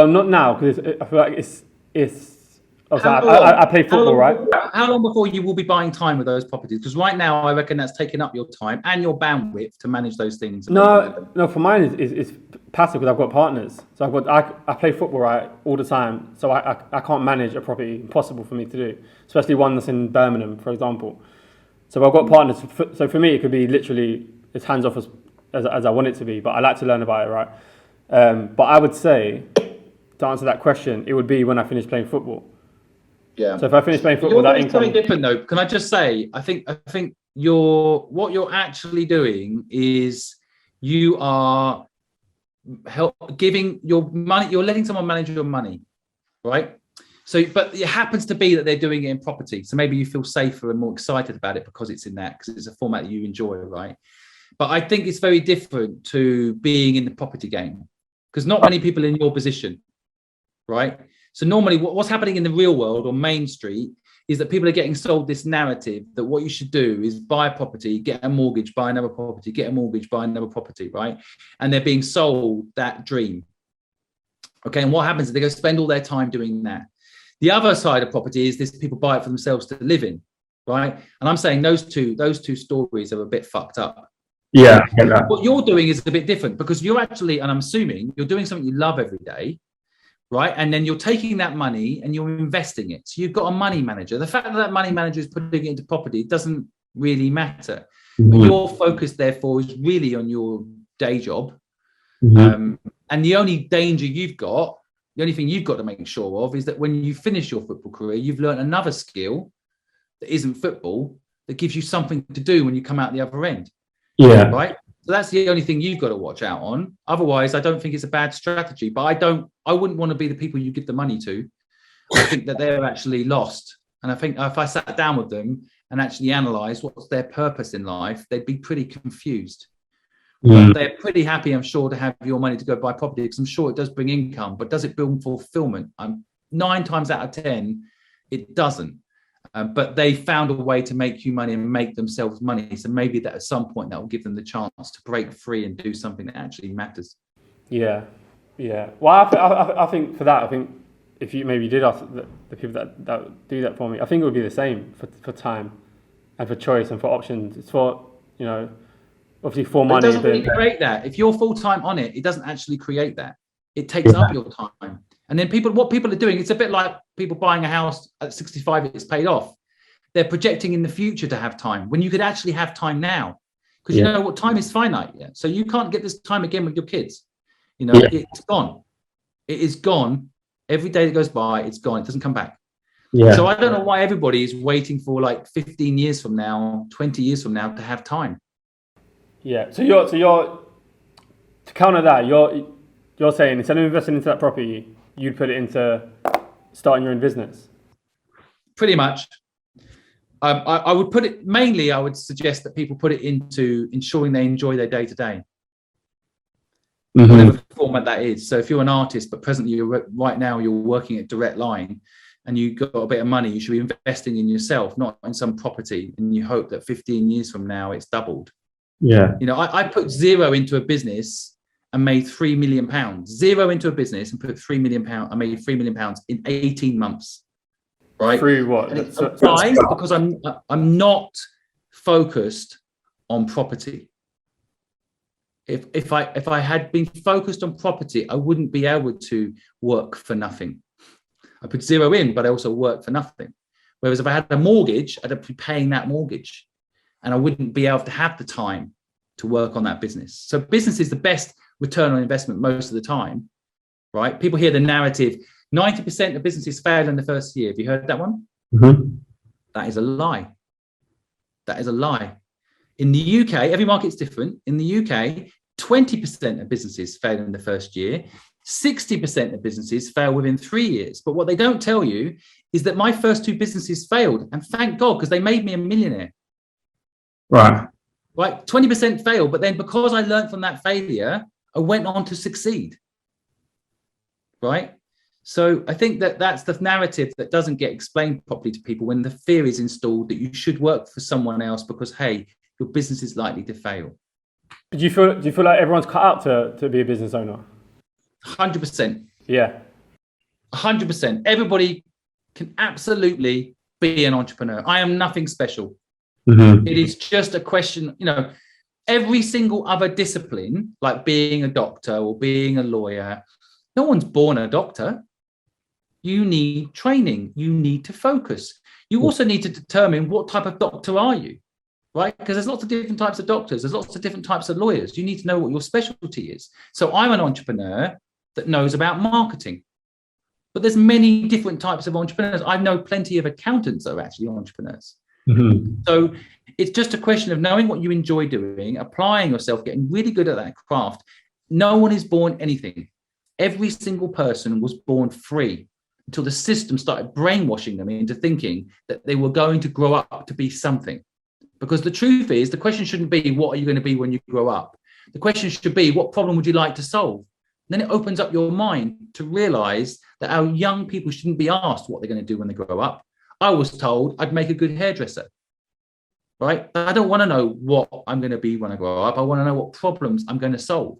not now, because I feel like it's. I play football, right? How long before you will be buying time with those properties? Because right now, I reckon that's taking up your time and your bandwidth to manage those things. No, for mine is passive, because I've got partners. So I play football, right, all the time. So I can't manage a property. Impossible for me to do, especially one that's in Birmingham, for example. So I've got partners. So for me, it could be literally as hands off as I want it to be. But I like to learn about it, right? But I would say, to answer that question, it would be when I finish playing football. Yeah. So if I finish playing football, that income. Something different though. Can I just say, I think what you're actually doing is you are giving your money. You're letting someone manage your money, right? So, but it happens to be that they're doing it in property. So maybe you feel safer and more excited about it because it's in that, because it's a format that you enjoy, right? But I think it's very different to being in the property game, because not many people are in your position, right? So normally what's happening in the real world on Main Street is that people are getting sold this narrative that what you should do is buy a property, get a mortgage, buy another property, get a mortgage, buy another property, right? And they're being sold that dream. Okay, and what happens is they go spend all their time doing that. The other side of property is this: people buy it for themselves to live in, right? And I'm saying those two stories are a bit fucked up. Yeah. What you're doing is a bit different, because you're actually, and I'm assuming you're doing something you love every day, right? And then you're taking that money and you're investing it. So you've got a money manager. The fact that that money manager is putting it into property doesn't really matter. Mm-hmm. But your focus, therefore, is really on your day job. Mm-hmm. And the only danger you've got, the only thing you've got to make sure of, is that when you finish your football career, you've learned another skill that isn't football, that gives you something to do when you come out the other end. Yeah. Right? So that's the only thing you've got to watch out on. Otherwise, I don't think it's a bad strategy. But I wouldn't want to be the people you give the money to. I think that they're actually lost. And I think if I sat down with them and actually analysed what's their purpose in life, they'd be pretty confused. But they're pretty happy, I'm sure, to have your money to go buy property, because I'm sure it does bring income. But does it bring fulfillment? 9 times out of 10, it doesn't. But they found a way to make you money and make themselves money. So maybe that at some point that will give them the chance to break free and do something that actually matters. Yeah. Well, I think for that, I think if you maybe did ask the people that do that for me, I think it would be the same for time and for choice and for options. It's for, you know, obviously for money. It doesn't really create that. If you're full time on it, it doesn't actually create that. It takes up your time. And then what people are doing, it's a bit like people buying a house at 65, it's paid off. They're projecting in the future to have time when you could actually have time now, because you know what, time is finite. Yeah. So you can't get this time again with your kids. You know, it's gone. It is gone. Every day that goes by, it's gone. It doesn't come back. Yeah. So I don't know why everybody is waiting for like 15 years from now, 20 years from now to have time. Yeah. So you're to counter that, you're saying instead of investing into that property, you'd put it into starting your own business. Pretty much. I would put it mainly. I would suggest that people put it into ensuring they enjoy their day to day, whatever format that is. So if you're an artist, but presently right now you're working at Direct Line, and you got a bit of money, you should be investing in yourself, not in some property, and you hope that 15 years from now it's doubled. Yeah. You know, I put zero into a business and made £3 million. Zero into a business and put £3 million. I made £3 million in 18 months. Right? Through what? Why? Because I'm not focused on property. If I had been focused on property, I wouldn't be able to work for nothing. I put zero in, but I also work for nothing. Whereas if I had a mortgage, I'd be paying that mortgage, and I wouldn't be able to have the time to work on that business. So business is the best return on investment most of the time, right? People hear the narrative, 90% of businesses fail in the first year. Have you heard that one? Mm-hmm. That is a lie. That is a lie. In the UK, every market's different. In the UK, 20% of businesses fail in the first year. 60% of businesses fail within 3 years. But what they don't tell you is that my first 2 businesses failed. And thank God, because they made me a millionaire. Right. Right? 20% failed. But then because I learned from that failure, I went on to succeed. Right? So I think that that's the narrative that doesn't get explained properly to people when the fear is installed that you should work for someone else because, hey, your business is likely to fail. Do you feel like everyone's cut out to be a business owner? 100%. Yeah. 100%. Everybody can absolutely be an entrepreneur. I am nothing special. Mm-hmm. It is just a question, you know, every single other discipline, like being a doctor or being a lawyer, no one's born a doctor. You need training. You need to focus. You also need to determine what type of doctor are you, right? Because there's lots of different types of doctors. There's lots of different types of lawyers. You need to know what your specialty is. So I'm an entrepreneur that knows about marketing. But there's many different types of entrepreneurs. I know plenty of accountants that are actually entrepreneurs. Mm-hmm. So it's just a question of knowing what you enjoy doing, applying yourself, getting really good at that craft. No one is born anything. Every single person was born free until the system started brainwashing them into thinking that they were going to grow up to be something. Because the truth is, the question shouldn't be, what are you going to be when you grow up? The question should be, what problem would you like to solve? And then it opens up your mind to realize that our young people shouldn't be asked what they're going to do when they grow up. I was told I'd make a good hairdresser, right? I don't want to know what I'm going to be when I grow up. I want to know what problems I'm going to solve.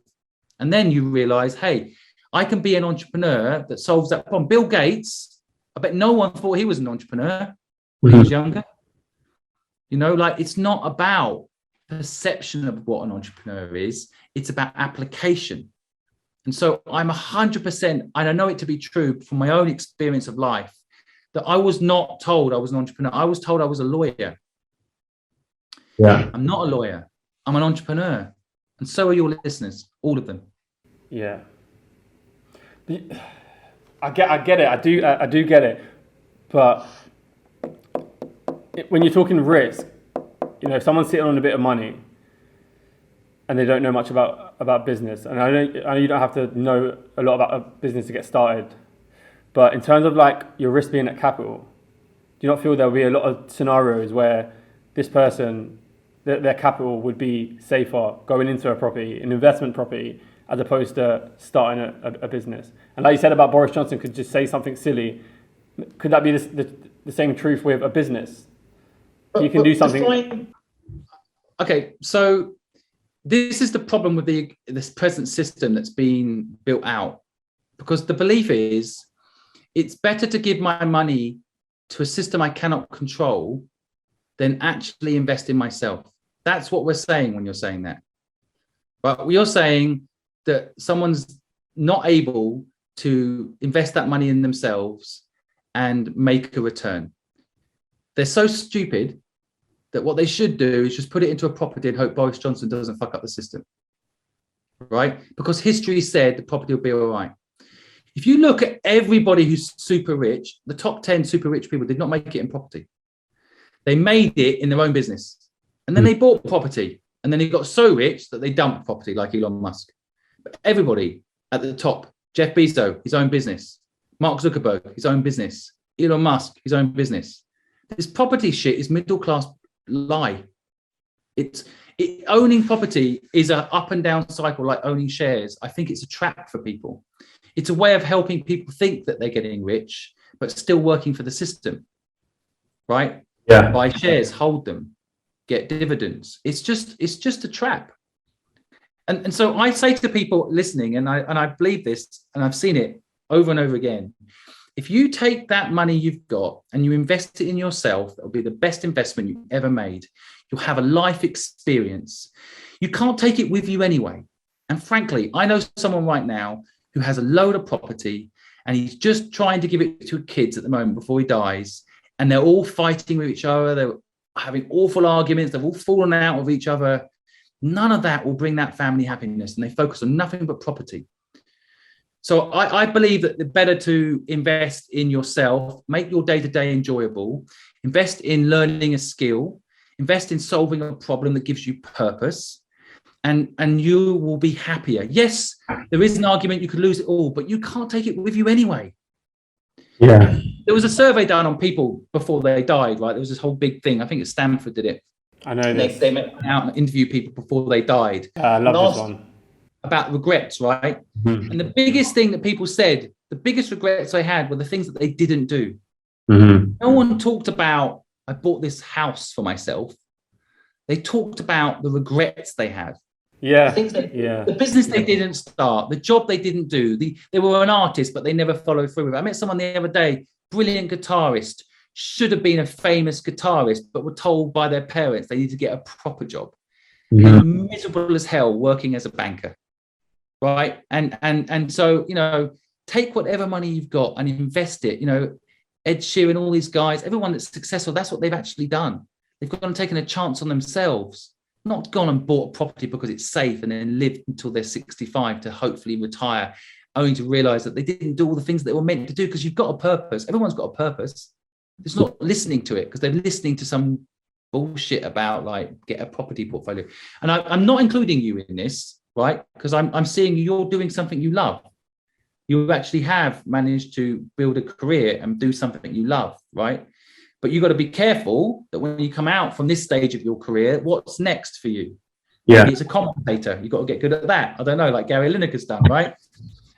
And then you realize, hey, I can be an entrepreneur that solves that problem. Bill Gates, I bet no one thought he was an entrepreneur when he was younger. You know, like, it's not about perception of what an entrepreneur is. It's about application. And so I'm 100%, and I know it to be true from my own experience of life, that I was not told I was an entrepreneur. I was told I was a lawyer. Yeah. I'm not a lawyer. I'm an entrepreneur. And so are your listeners, all of them. Yeah. I get it. I do get it. But when you're talking risk, you know, if someone's sitting on a bit of money and they don't know much about business, and I know you don't have to know a lot about a business to get started, but in terms of like your risk being at capital, do you not feel there'll be a lot of scenarios where this person, their capital would be safer going into a property, an investment property, as opposed to starting a business? And like you said about Boris Johnson could just say something silly. Could that be the same truth with a business? You can do something. Okay, so this is the problem with this present system that's been built out, because the belief is it's better to give my money to a system I cannot control than actually invest in myself. That's what we're saying when you're saying that. But you're saying that someone's not able to invest that money in themselves and make a return. They're so stupid that what they should do is just put it into a property and hope Boris Johnson doesn't fuck up the system, right? Because history said the property will be all right. If you look at everybody who's super rich, the top 10 super rich people did not make it in property. They made it in their own business. And then they bought property. And then they got so rich that they dumped property, like Elon Musk. But everybody at the top, Jeff Bezos, his own business. Mark Zuckerberg, his own business. Elon Musk, his own business. This property shit is middle class lie. Owning property is an up and down cycle like owning shares. I think it's a trap for people. It's a way of helping people think that they're getting rich, but still working for the system, right? Yeah. Buy shares, hold them, get dividends. It's just a trap. And so I say to people listening, and I believe this, and I've seen it over and over again. If you take that money you've got and you invest it in yourself, it'll be the best investment you've ever made. You'll have a life experience. You can't take it with you anyway. And frankly, I know someone right now who has a load of property and he's just trying to give it to kids at the moment before he dies. And they're all fighting with each other. They're having awful arguments. They've all fallen out of each other. None of that will bring that family happiness. And they focus on nothing but property. So I believe that it's better to invest in yourself, make your day-to-day enjoyable, invest in learning a skill, invest in solving a problem that gives you purpose, and you will be happier. Yes, there is an argument you could lose it all, but you can't take it with you anyway. Yeah. There was a survey done on people before they died, right? There was this whole big thing. I think it's Stanford did it. I know this. They went out and interviewed people before they died. I love this one. About regrets, right? Mm-hmm. And the biggest thing that people said, the biggest regrets they had were the things that they didn't do. Mm-hmm. No one talked about, I bought this house for myself. They talked about the regrets they had. Yeah. The business they didn't start, the job they didn't do. They were an artist, but they never followed through with it. I met someone the other day, brilliant guitarist, should have been a famous guitarist, but were told by their parents they need to get a proper job. Mm-hmm. They were miserable as hell working as a banker. Right. And so, take whatever money you've got and invest it. Ed Sheeran, all these guys, everyone that's successful, that's what they've actually done. They've gone and taken a chance on themselves, not gone and bought a property because it's safe and then lived until they're 65 to hopefully retire, only to realize that they didn't do all the things that they were meant to do because you've got a purpose. Everyone's got a purpose. It's not listening to it because they're listening to some bullshit about get a property portfolio. And I'm not including you in this. Right? Because I'm seeing you're doing something you love. You actually have managed to build a career and do something you love, right? But you've got to be careful that when you come out from this stage of your career, what's next for you? Yeah. Maybe it's a commentator. You've got to get good at that. I don't know, like Gary Lineker's done, right?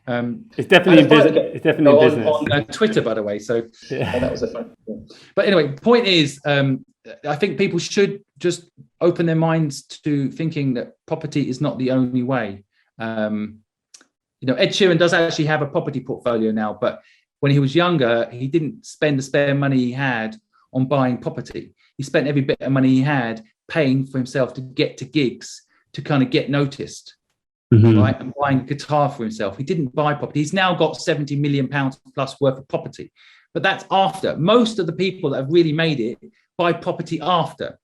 It's definitely in business. It's definitely in business. On Twitter, by the way. So yeah. that was a fun thing. But anyway, point is, I think people should just open their minds to thinking that property is not the only way. Ed Sheeran does actually have a property portfolio now, but when he was younger, he didn't spend the spare money he had on buying property. He spent every bit of money he had paying for himself to get to gigs, to kind of get noticed, right? And buying a guitar for himself. He didn't buy property. He's now got £70 million plus worth of property, but that's after. Most of the people that have really made it buy property after,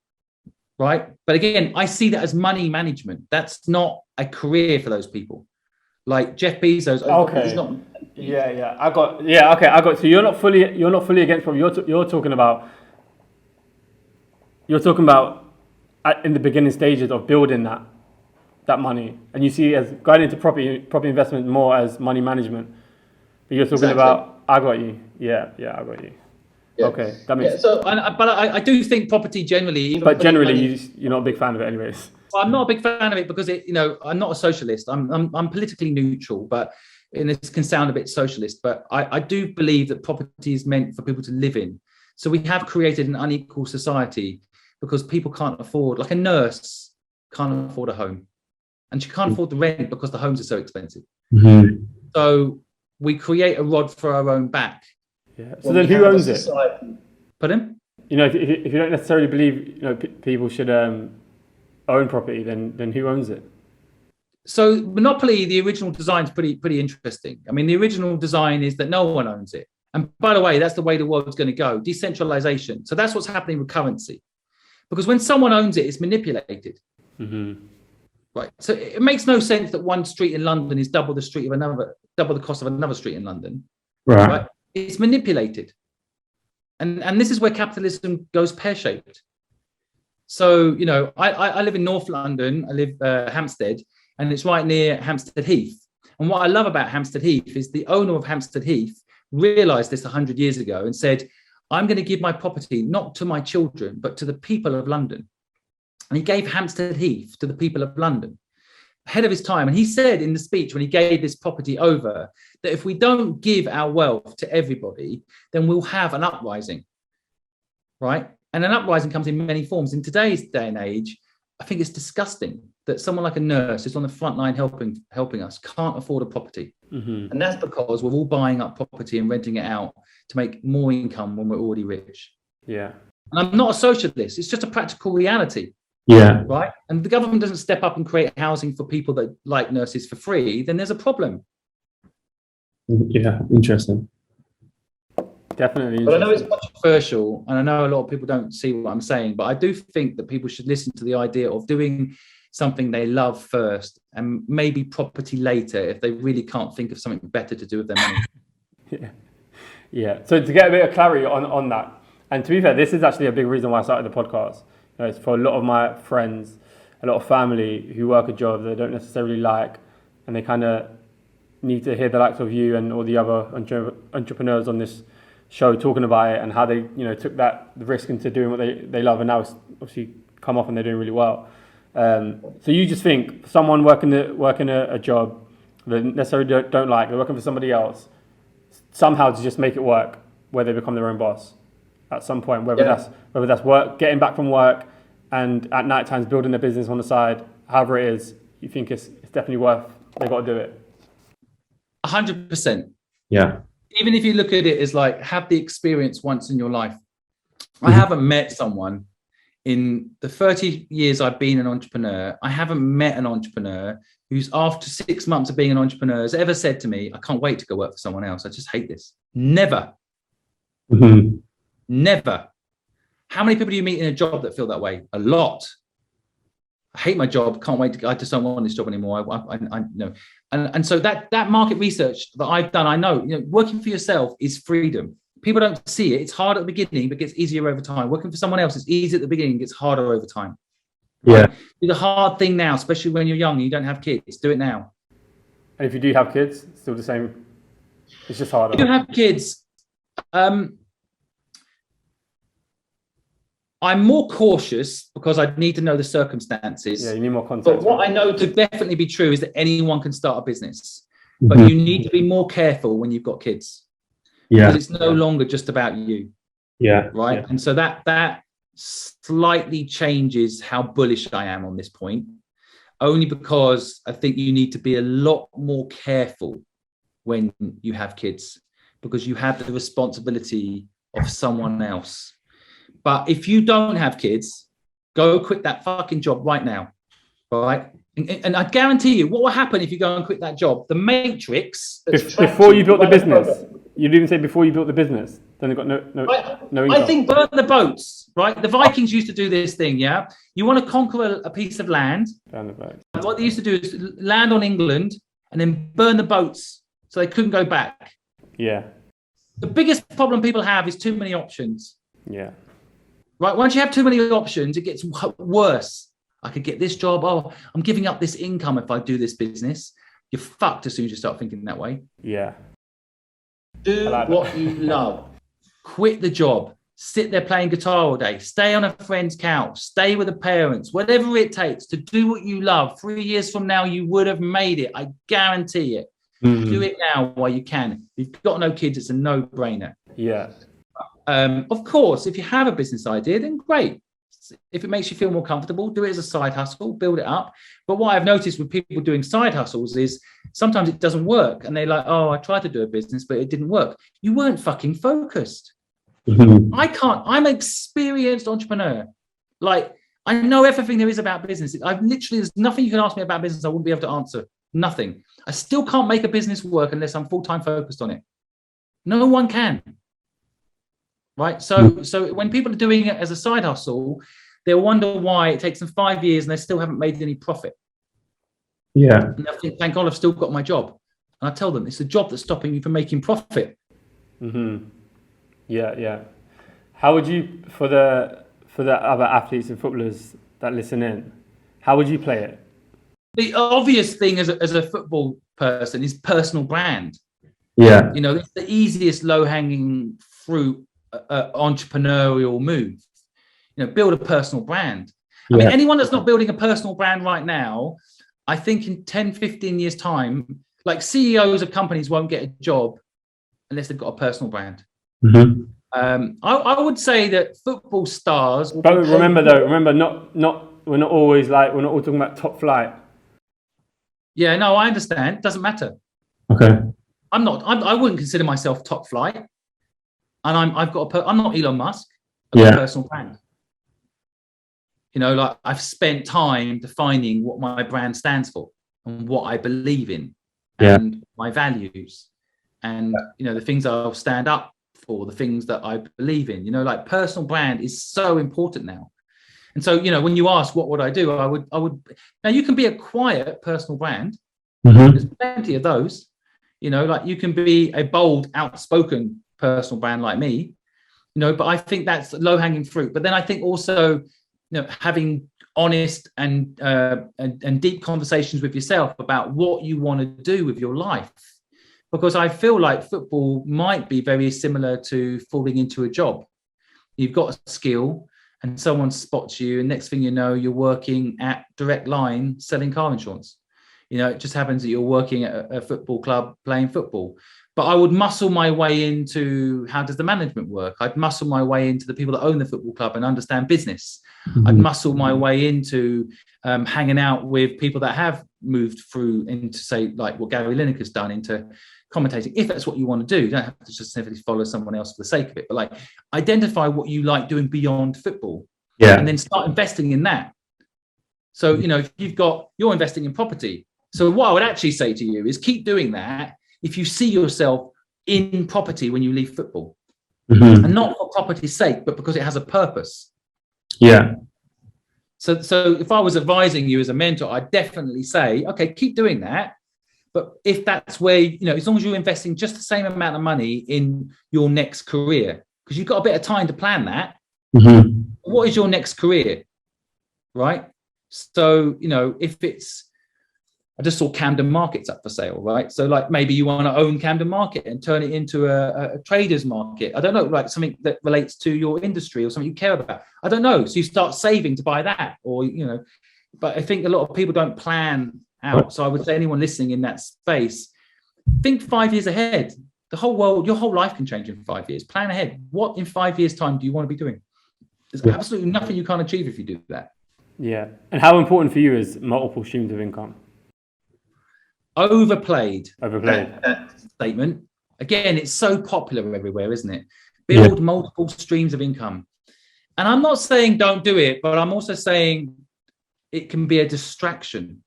right? But again, I see that as money management. That's not a career for those people. Like Jeff Bezos. Okay. He's not. Yeah. I got. So you're not fully against property. You're talking about in the beginning stages of building that money, and you see as going into property investment more as money management. But you're talking about. I got you. Yeah. I got you. Yeah. Okay, that makes sense. So, but I do think property generally. But generally, you're not a big fan of it, anyways. Well, I'm not a big fan of it because I'm not a socialist. I'm politically neutral, but this can sound a bit socialist. But I do believe that property is meant for people to live in. So we have created an unequal society because people can't afford, like a nurse can't afford a home, and she can't afford the rent because the homes are so expensive. Mm-hmm. So we create a rod for our own back. Yeah. So then who owns it? Pardon? If you don't necessarily believe people should own property, then who owns it? So monopoly, the original design is pretty interesting. I mean, the original design is that no one owns it. And by the way, that's the way the world's going to go, decentralization. So that's what's happening with currency. Because when someone owns it, it's manipulated. Mm-hmm. Right. So it makes no sense that one street in London is double the cost of another street in London. Right. It's manipulated. And this is where capitalism goes pear-shaped. So, you know, I live in North London. I live Hampstead, and it's right near Hampstead Heath. And what I love about Hampstead Heath is the owner of Hampstead Heath realized this 100 years ago and said, I'm going to give my property not to my children, but to the people of London. And he gave Hampstead Heath to the people of London ahead of his time. And he said in the speech when he gave this property over that if we don't give our wealth to everybody, then we'll have an uprising, right? And an uprising comes in many forms. In today's day and age, I think it's disgusting that someone like a nurse who's on the front line helping us can't afford a property. Mm-hmm. And that's because we're all buying up property and renting it out to make more income when we're already rich. Yeah. And I'm not a socialist. It's just a practical reality. Yeah. Right. And the government doesn't step up and create housing for people that like nurses for free, then there's a problem. Yeah. Interesting. Definitely. But I know it's controversial, and I know a lot of people don't see what I'm saying, but I do think that people should listen to the idea of doing something they love first and maybe property later if they really can't think of something better to do with their money. Yeah. Yeah. So to get a bit of clarity on that, and to be fair, this is actually a big reason why I started the podcast. You know, it's for a lot of my friends, a lot of family who work a job they don't necessarily like, and they kind of need to hear the likes of you and all the other entrepreneurs on this show talking about it and how they, you know, took that risk into doing what they love, and now it's obviously come off and they're doing really well. So you just think someone working a job they necessarily don't like, they're working for somebody else, somehow to just make it work, where they become their own boss at some point, whether that's work, getting back from work, and at night times building a business on the side, however it is, you think it's definitely worth, they got to do it. 100%. Yeah. Even if you look at it as like, have the experience once in your life. I haven't met someone in the 30 years I've been an entrepreneur, I haven't met an entrepreneur who's after 6 months of being an entrepreneur has ever said to me, I can't wait to go work for someone else. I just hate this. Never. Mm-hmm. Never. How many people do you meet in a job that feel that way? A lot. I hate my job. Can't wait to. I just don't want this job anymore. I know. And so that market research that I've done, I know, you know, working for yourself is freedom. People don't see it. It's hard at the beginning, but gets easier over time. Working for someone else is easy at the beginning, gets harder over time. Yeah. Right? Do the hard thing now, especially when you're young and you don't have kids. Do it now. And if you do have kids, it's still the same. It's just harder. If you have kids, I'm more cautious because I need to know the circumstances. Yeah, you need more context. But what I know to definitely be true is that anyone can start a business. But you need to be more careful when you've got kids. Yeah. Because it's no longer just about you. Yeah. Right. Yeah. And so that slightly changes how bullish I am on this point, only because I think you need to be a lot more careful when you have kids, because you have the responsibility of someone else. But if you don't have kids, go quit that fucking job right now. Right. And I guarantee you, what will happen if you go and quit that job? The matrix. Before you built the business. You didn't even say before you built the business. Then you got no income. I think burn the boats, right? The Vikings used to do this thing, yeah? You want to conquer a piece of land. Burn the boats. What they used to do is land on England and then burn the boats so they couldn't go back. Yeah. The biggest problem people have is too many options. Yeah. Right? Once you have too many options, it gets worse. I could get this job. Oh, I'm giving up this income if I do this business. You're fucked as soon as you start thinking that way. Yeah. Do what you love. Quit the job. Sit there playing guitar all day. Stay on a friend's couch. Stay with the parents. Whatever it takes to do what you love. 3 years from now, you would have made it. I guarantee it. Do it now while you can. If you've got no kids, it's a no-brainer. Yeah. Of course, if you have a business idea, then great. If it makes you feel more comfortable, do it as a side hustle, build it up. But what I've noticed with people doing side hustles is sometimes it doesn't work. And they're like, oh, I tried to do a business, but it didn't work. You weren't fucking focused. I'm an experienced entrepreneur. Like, I know everything there is about business. I've literally, there's nothing you can ask me about business I wouldn't be able to answer. Nothing. I still can't make a business work unless I'm full-time focused on it. No one can. Right? So when people are doing it as a side hustle, they'll wonder why it takes them 5 years and they still haven't made any profit. Yeah. And they'll think, thank God I've still got my job. And I tell them, it's the job that's stopping you from making profit. Yeah. How would you, for the other athletes and footballers that listen in, how would you play it? The obvious thing as a football person is personal brand. Yeah. You know, it's the easiest low-hanging fruit entrepreneurial move. You know, build a personal brand. I mean, anyone that's not building a personal brand right now, I think in 10, 15 years time, like CEOs of companies won't get a job unless they've got a personal brand. I would say that football stars. But remember, we're not always like, we're not all talking about top flight. Yeah, no, I understand. It doesn't matter. Okay. I wouldn't consider myself top flight, and I'm not Elon Musk. I've got a personal brand. You know, like I've spent time defining what my brand stands for and what I believe in, and my values, and you know the things I'll stand up for, the things that I believe in. You know, like personal brand is so important now. And so, you know, when you ask what would I do, I would. Now you can be a quiet personal brand. There's plenty of those. You know, like you can be a bold, outspoken personal brand like me. You know, but I think that's low-hanging fruit. But then I think also, you know, having honest and deep conversations with yourself about what you want to do with your life. Because I feel like football might be very similar to falling into a job. You've got a skill and someone spots you, and next thing you know, you're working at Direct Line selling car insurance. You know, it just happens that you're working at a football club playing football. But I would muscle my way into how does the management work? I'd muscle my way into the people that own the football club and understand business. I'd muscle my way into hanging out with people that have moved through into, say, like what Gary Lineker's done, into commentating, if that's what you want to do. You don't have to just simply follow someone else for the sake of it, but like identify what you like doing beyond football, and then start investing in that. So, you know, if you're investing in property. So what I would actually say to you is keep doing that if you see yourself in property when you leave football, and not for property's sake, but because it has a purpose. Yeah. So if I was advising you as a mentor, I'd definitely say, okay, keep doing that. But if that's where, you know, as long as you're investing just the same amount of money in your next career, because you've got a bit of time to plan that. What is your next career? Right. So, you know, if it's, I just saw Camden Market's up for sale, right? So like maybe you want to own Camden Market and turn it into a trader's market. I don't know, like something that relates to your industry or something you care about. I don't know. So you start saving to buy that, or, you know, but I think a lot of people don't plan out. So I would say anyone listening in that space, think 5 years ahead. The whole world, your whole life can change in 5 years. Plan ahead. What in 5 years' time do you want to be doing? There's absolutely nothing you can't achieve if you do that. Yeah. And how important for you is multiple streams of income? Overplayed statement. Again, it's so popular everywhere, isn't it? Build multiple streams of income. And I'm not saying don't do it, but I'm also saying it can be a distraction.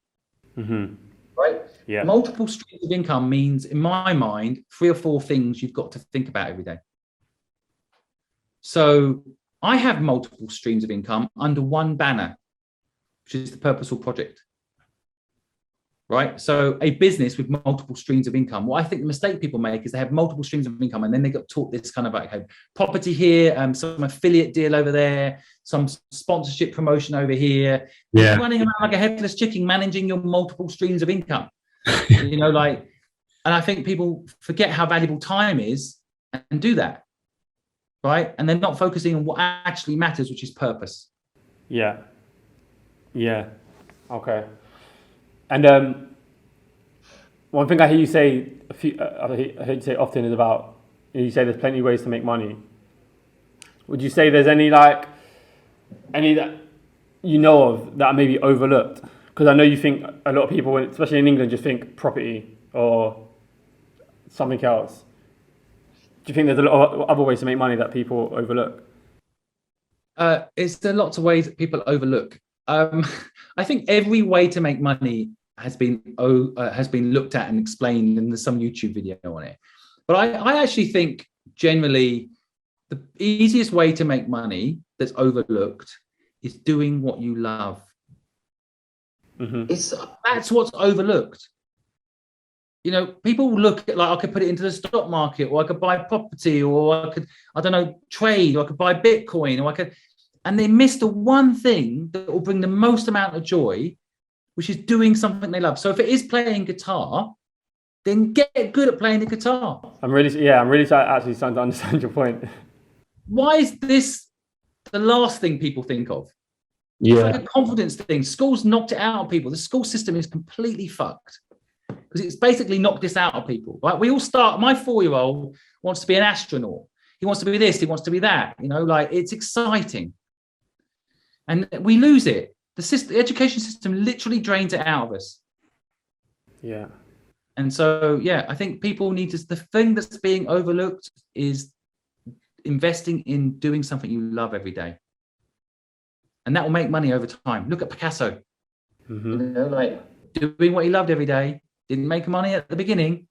Right? Yeah. Multiple streams of income means, in my mind, 3 or 4 things you've got to think about every day. So I have multiple streams of income under one banner, which is the Purposeful Project. Right. So a business with multiple streams of income. What I think the mistake people make is they have multiple streams of income, and then they got taught this kind of like, okay, property here, some affiliate deal over there, some sponsorship promotion over here. You're running around like a headless chicken, managing your multiple streams of income. You know, like, and I think people forget how valuable time is and do that. Right. And they're not focusing on what actually matters, which is purpose. Yeah. Okay. And one thing I hear you say I heard you say often is about, you say there's plenty of ways to make money. Would you say there's any that you know of that are maybe overlooked? Because I know you think a lot of people, especially in England, just think property or something else. Do you think there's a lot of other ways to make money that people overlook? It's there are lots of ways that people overlook. I think every way to make money has been looked at and explained, and there's some YouTube video on it. But I actually think generally the easiest way to make money that's overlooked is doing what you love. That's what's overlooked. You know, people look at, like, I could put it into the stock market, or I could buy property, or I could, I don't know, trade, or I could buy Bitcoin, or I could, and they miss the one thing that will bring the most amount of joy, which is doing something they love. So if it is playing guitar, then get good at playing the guitar. I'm really actually starting to understand your point. Why is this the last thing people think of? Yeah. It's like a confidence thing. Schools knocked it out of people. The school system is completely fucked because it's basically knocked this out of people. Right? We all start. My 4-year-old wants to be an astronaut. He wants to be this. He wants to be that. You know, like, it's exciting, and we lose it. The education system literally drains it out of us. Yeah. And so, yeah, I think people need to. The thing that's being overlooked is investing in doing something you love every day, and that will make money over time. Look at Picasso. You know, like, doing what he loved every day, didn't make money at the beginning.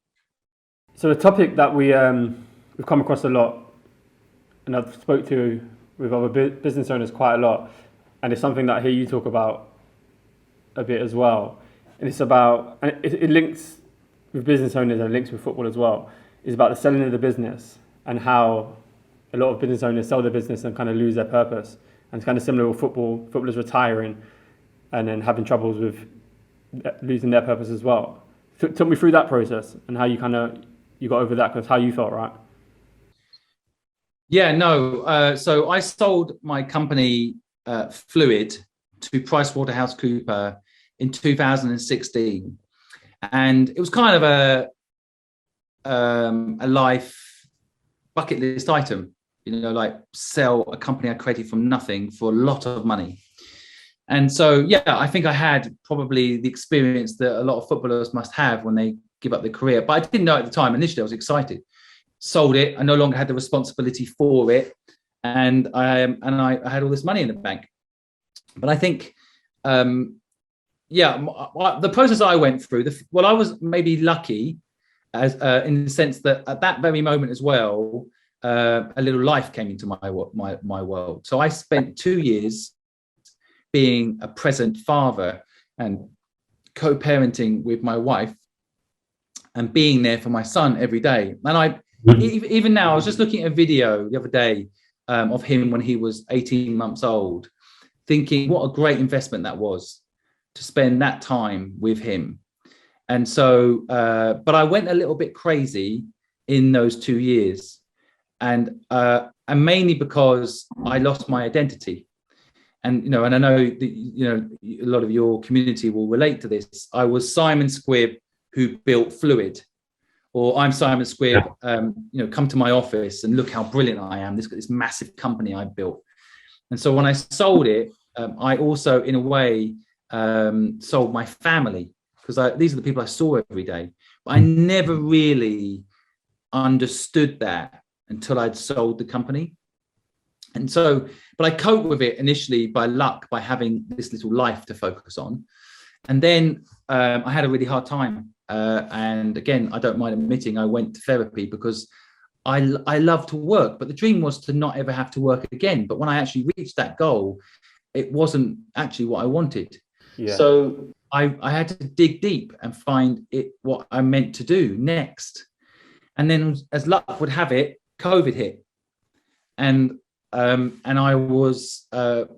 So a topic that we've come across a lot, and I've spoke to with other business owners quite a lot, and it's something that I hear you talk about a bit as well. And it's about, and it links with business owners and it links with football as well. Is about the selling of the business and how a lot of business owners sell their business and kind of lose their purpose. And it's kind of similar with football. Footballers retiring and then having troubles with losing their purpose as well. Talk me through that process and how you got over that, because how you felt, right? Yeah, no. So I sold my company Fluid to PricewaterhouseCoopers in 2016, and it was kind of a life bucket list item. You know, like, sell a company I created from nothing for a lot of money. And so, yeah, I think I had probably the experience that a lot of footballers must have when they give up their career. But I didn't know at the time. Initially, I was excited. Sold it. I no longer had the responsibility for it. And I had all this money in the bank. But I think, the process I went through, I was maybe lucky as in the sense that at that very moment as well, a little life came into my world. So I spent 2 years being a present father and co-parenting with my wife and being there for my son every day. And even now, I was just looking at a video the other day of him when he was 18 months old, thinking what a great investment that was to spend that time with him. And so, but I went a little bit crazy in those 2 years. And mainly because I lost my identity. And, you know, and I know that, you know, a lot of your community will relate to this. I was Simon Squibb, who built Fluid, or I'm Simon Squibb, you know, come to my office and look how brilliant I am. This massive company I built. And so when I sold it, I also, in a way, sold my family, because these are the people I saw every day. But I never really understood that until I'd sold the company. And so, but I coped with it initially by luck, by having this little life to focus on. And then I had a really hard time. And again, I don't mind admitting I went to therapy because I love to work, but the dream was to not ever have to work again. But when I actually reached that goal, it wasn't actually what I wanted. Yeah. So I had to dig deep and find what I meant to do next. And then, as luck would have it, COVID hit, and I was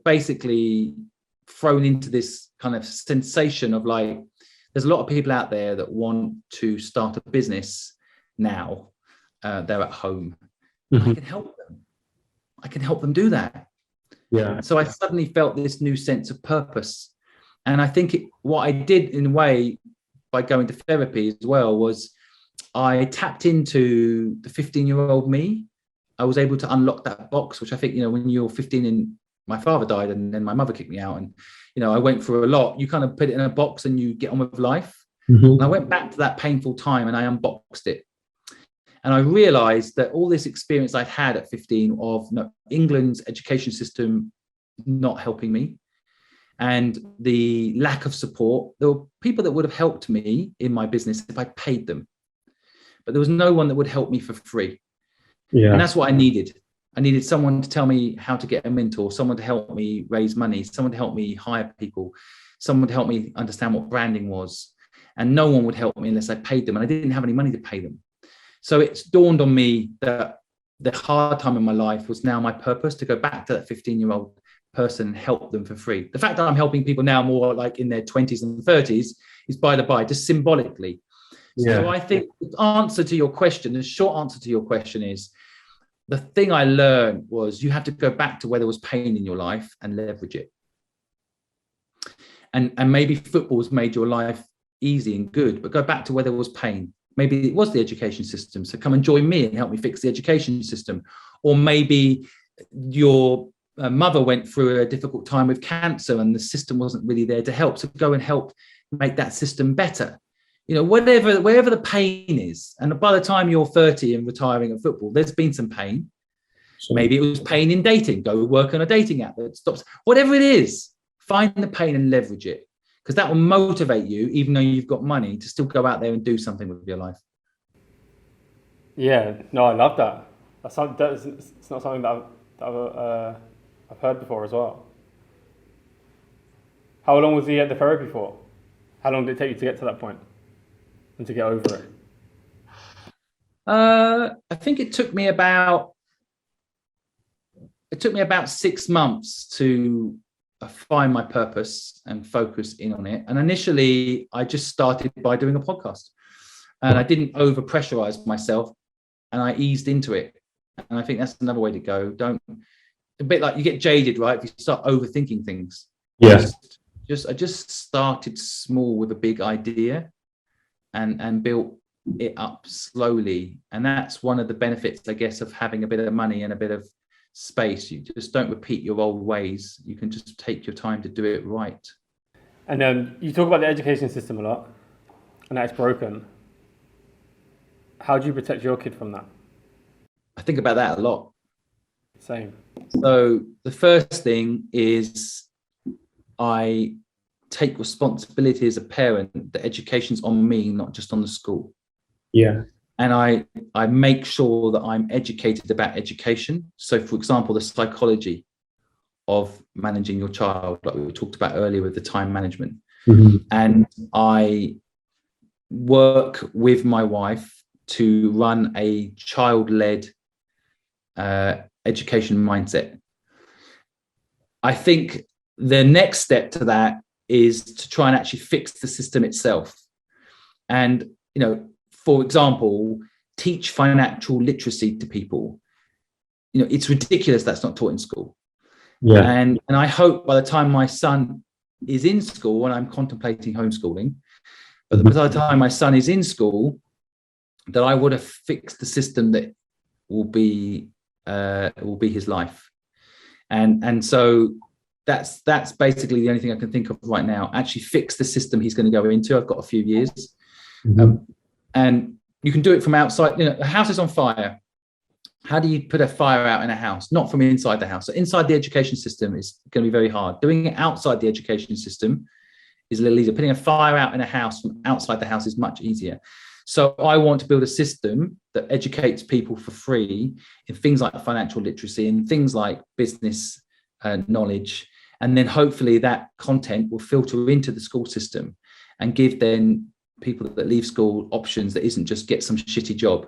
basically thrown into this kind of sensation of, like, there's a lot of people out there that want to start a business now. They're at home. Mm-hmm. I can help them. I can help them do that. Yeah. So I suddenly felt this new sense of purpose, and I think what I did in a way by going to therapy as well was I tapped into the 15-year-old me. I was able to unlock that box, which I think, you know, when you're 15 and my father died and then my mother kicked me out, and, you know, I went through a lot. You kind of put it in a box and you get on with life. Mm-hmm. And I went back to that painful time and I unboxed it. And I realized that all this experience I'd had at 15 of England's education system not helping me, and the lack of support. There were people that would have helped me in my business if I paid them, but there was no one that would help me for free. Yeah. And that's what I needed. I needed someone to tell me how to get a mentor, someone to help me raise money, someone to help me hire people, someone to help me understand what branding was. And no one would help me unless I paid them. And I didn't have any money to pay them. So it's dawned on me that the hard time in my life was now my purpose, to go back to that 15-year-old person and help them for free. The fact that I'm helping people now more like in their 20s and 30s is by the by, just symbolically. Yeah. So I think the answer to your question, the short answer to your question is, the thing I learned was you have to go back to where there was pain in your life and leverage it. And maybe football's made your life easy and good, but go back to where there was pain. Maybe it was the education system. So come and join me and help me fix the education system. Or maybe your mother went through a difficult time with cancer and the system wasn't really there to help. So go and help make that system better. You know, wherever the pain is. And by the time you're 30 and retiring at football, there's been some pain. So, Maybe it was pain in dating. Go work on a dating app that stops. Whatever it is, find the pain and leverage it, because that will motivate you, even though you've got money, to still go out there and do something with your life. Yeah, no, I love that. It's not something that I've heard before as well. How long was he at the therapy for? How long did it take you to get to that point and to get over it? I think it took me about 6 months to find my purpose and focus in on it. And initially, I just started by doing a podcast, and I didn't over pressurize myself, and I eased into it. And I think that's another way to go. A bit like you get jaded, right? If you start overthinking things. yeah. I just started small with a big idea and built it up slowly. And that's one of the benefits, I guess, of having a bit of money and a bit of space. You just don't repeat your old ways. You can just take your time to do it right. And you talk about the education system a lot and that it's broken. How do you protect your kid from that? I think about that a lot. Same. So the first thing is I take responsibility as a parent that education's on me, not just on the school. Yeah. And I make sure that I'm educated about education. So, for example, the psychology of managing your child, like we talked about earlier with the time management. Mm-hmm. And I work with my wife to run a child-led education mindset. I think the next step to that is to try and actually fix the system itself. And, you know, for example, teach financial literacy to people. You know, it's ridiculous that's not taught in school. Yeah. And I hope by the time my son is in school, and I'm contemplating homeschooling, but by the time my son is in school, that I would have fixed the system that will be his life. And so that's basically the only thing I can think of right now. Actually fix the system he's going to go into. I've got a few years. Mm-hmm. And you can do it from outside. You know, a house is on fire. How do you put a fire out in a house? Not from inside the house. So inside the education system is going to be very hard. Doing it outside the education system is a little easier. Putting a fire out in a house from outside the house is much easier. So I want to build a system that educates people for free in things like financial literacy and things like business knowledge. And then hopefully that content will filter into the school system and give then people that leave school options that isn't just get some shitty job.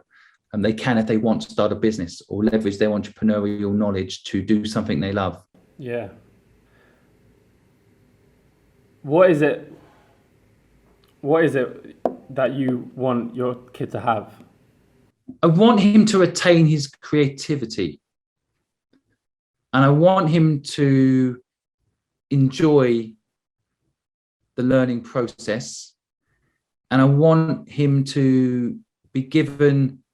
And they can, if they want to start a business or leverage their entrepreneurial knowledge to do something they love. Yeah. What is it that you want your kid to have? I want him to retain his creativity. And I want him to enjoy the learning process. And I want him to be given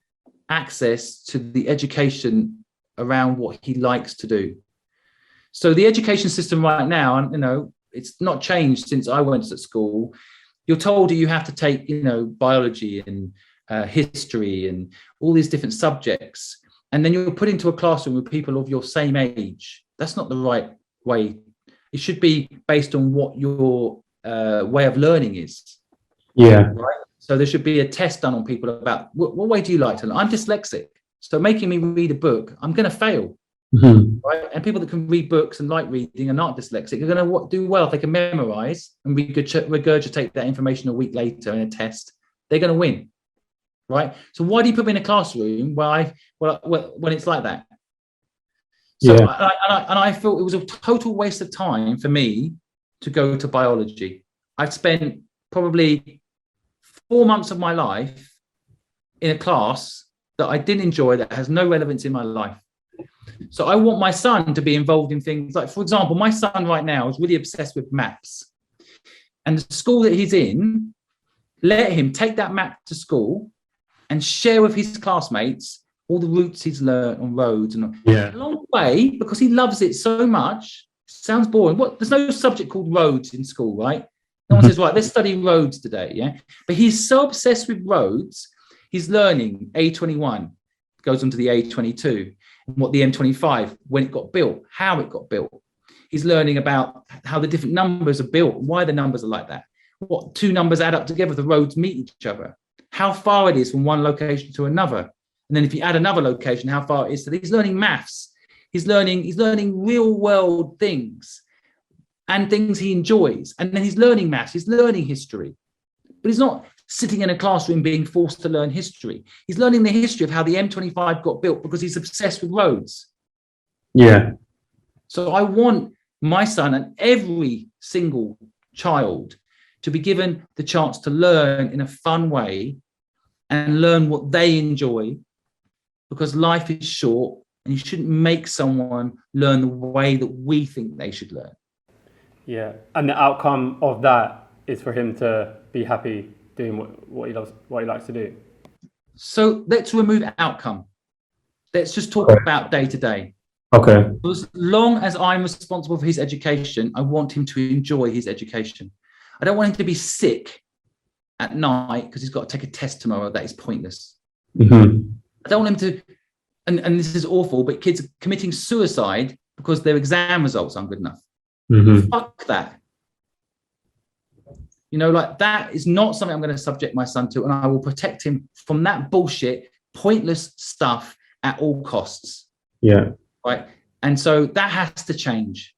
access to the education around what he likes to do. So the education system right now, and you know, it's not changed since I went to school. You're told that you have to take, you know, biology and history and all these different subjects. And then you're put into a classroom with people of your same age. That's not the right way. It should be based on what your way of learning is. Yeah. Right. So there should be a test done on people about what way do you like to learn? I'm dyslexic, so making me read a book, I'm going to fail. Right. And people that can read books and like reading and aren't dyslexic are going to do well if they can memorize and regurgitate that information a week later in a test. They're going to win. Right. So why do you put me in a classroom when it's like that? So I felt it was a total waste of time for me to go to biology. I've spent probably 4 months of my life in a class that I didn't enjoy, that has no relevance in my life. So I want my son to be involved in things like, for example, my son right now is really obsessed with maps. And the school that he's in, let him take that map to school and share with his classmates all the routes he's learned on roads and along the way, because he loves it so much. Sounds boring. There's no subject called roads in school, right? No one says, right, let's study roads today, yeah? But he's so obsessed with roads, he's learning A21, goes on to the A22, and what the M25, when it got built, how it got built. He's learning about how the different numbers are built, why the numbers are like that, what two numbers add up together, the roads meet each other, how far it is from one location to another. And then if you add another location, how far it is. So he's learning maths. He's learning real world things and things he enjoys. And then he's learning maths, he's learning history. But he's not sitting in a classroom being forced to learn history. He's learning the history of how the M25 got built because he's obsessed with roads. Yeah. So I want my son and every single child to be given the chance to learn in a fun way and learn what they enjoy, because life is short and you shouldn't make someone learn the way that we think they should learn. Yeah, and the outcome of that is for him to be happy doing what he loves, what he likes to do. So let's remove outcome. Let's just talk about day to day. Okay. As long as I'm responsible for his education, I want him to enjoy his education. I don't want him to be sick at night because he's got to take a test tomorrow that is pointless. I don't want him to, and this is awful, but kids are committing suicide because their exam results aren't good enough. Fuck that. You know, like that is not something I'm going to subject my son to, and I will protect him from that bullshit, pointless stuff at all costs. Yeah. Right. And so that has to change.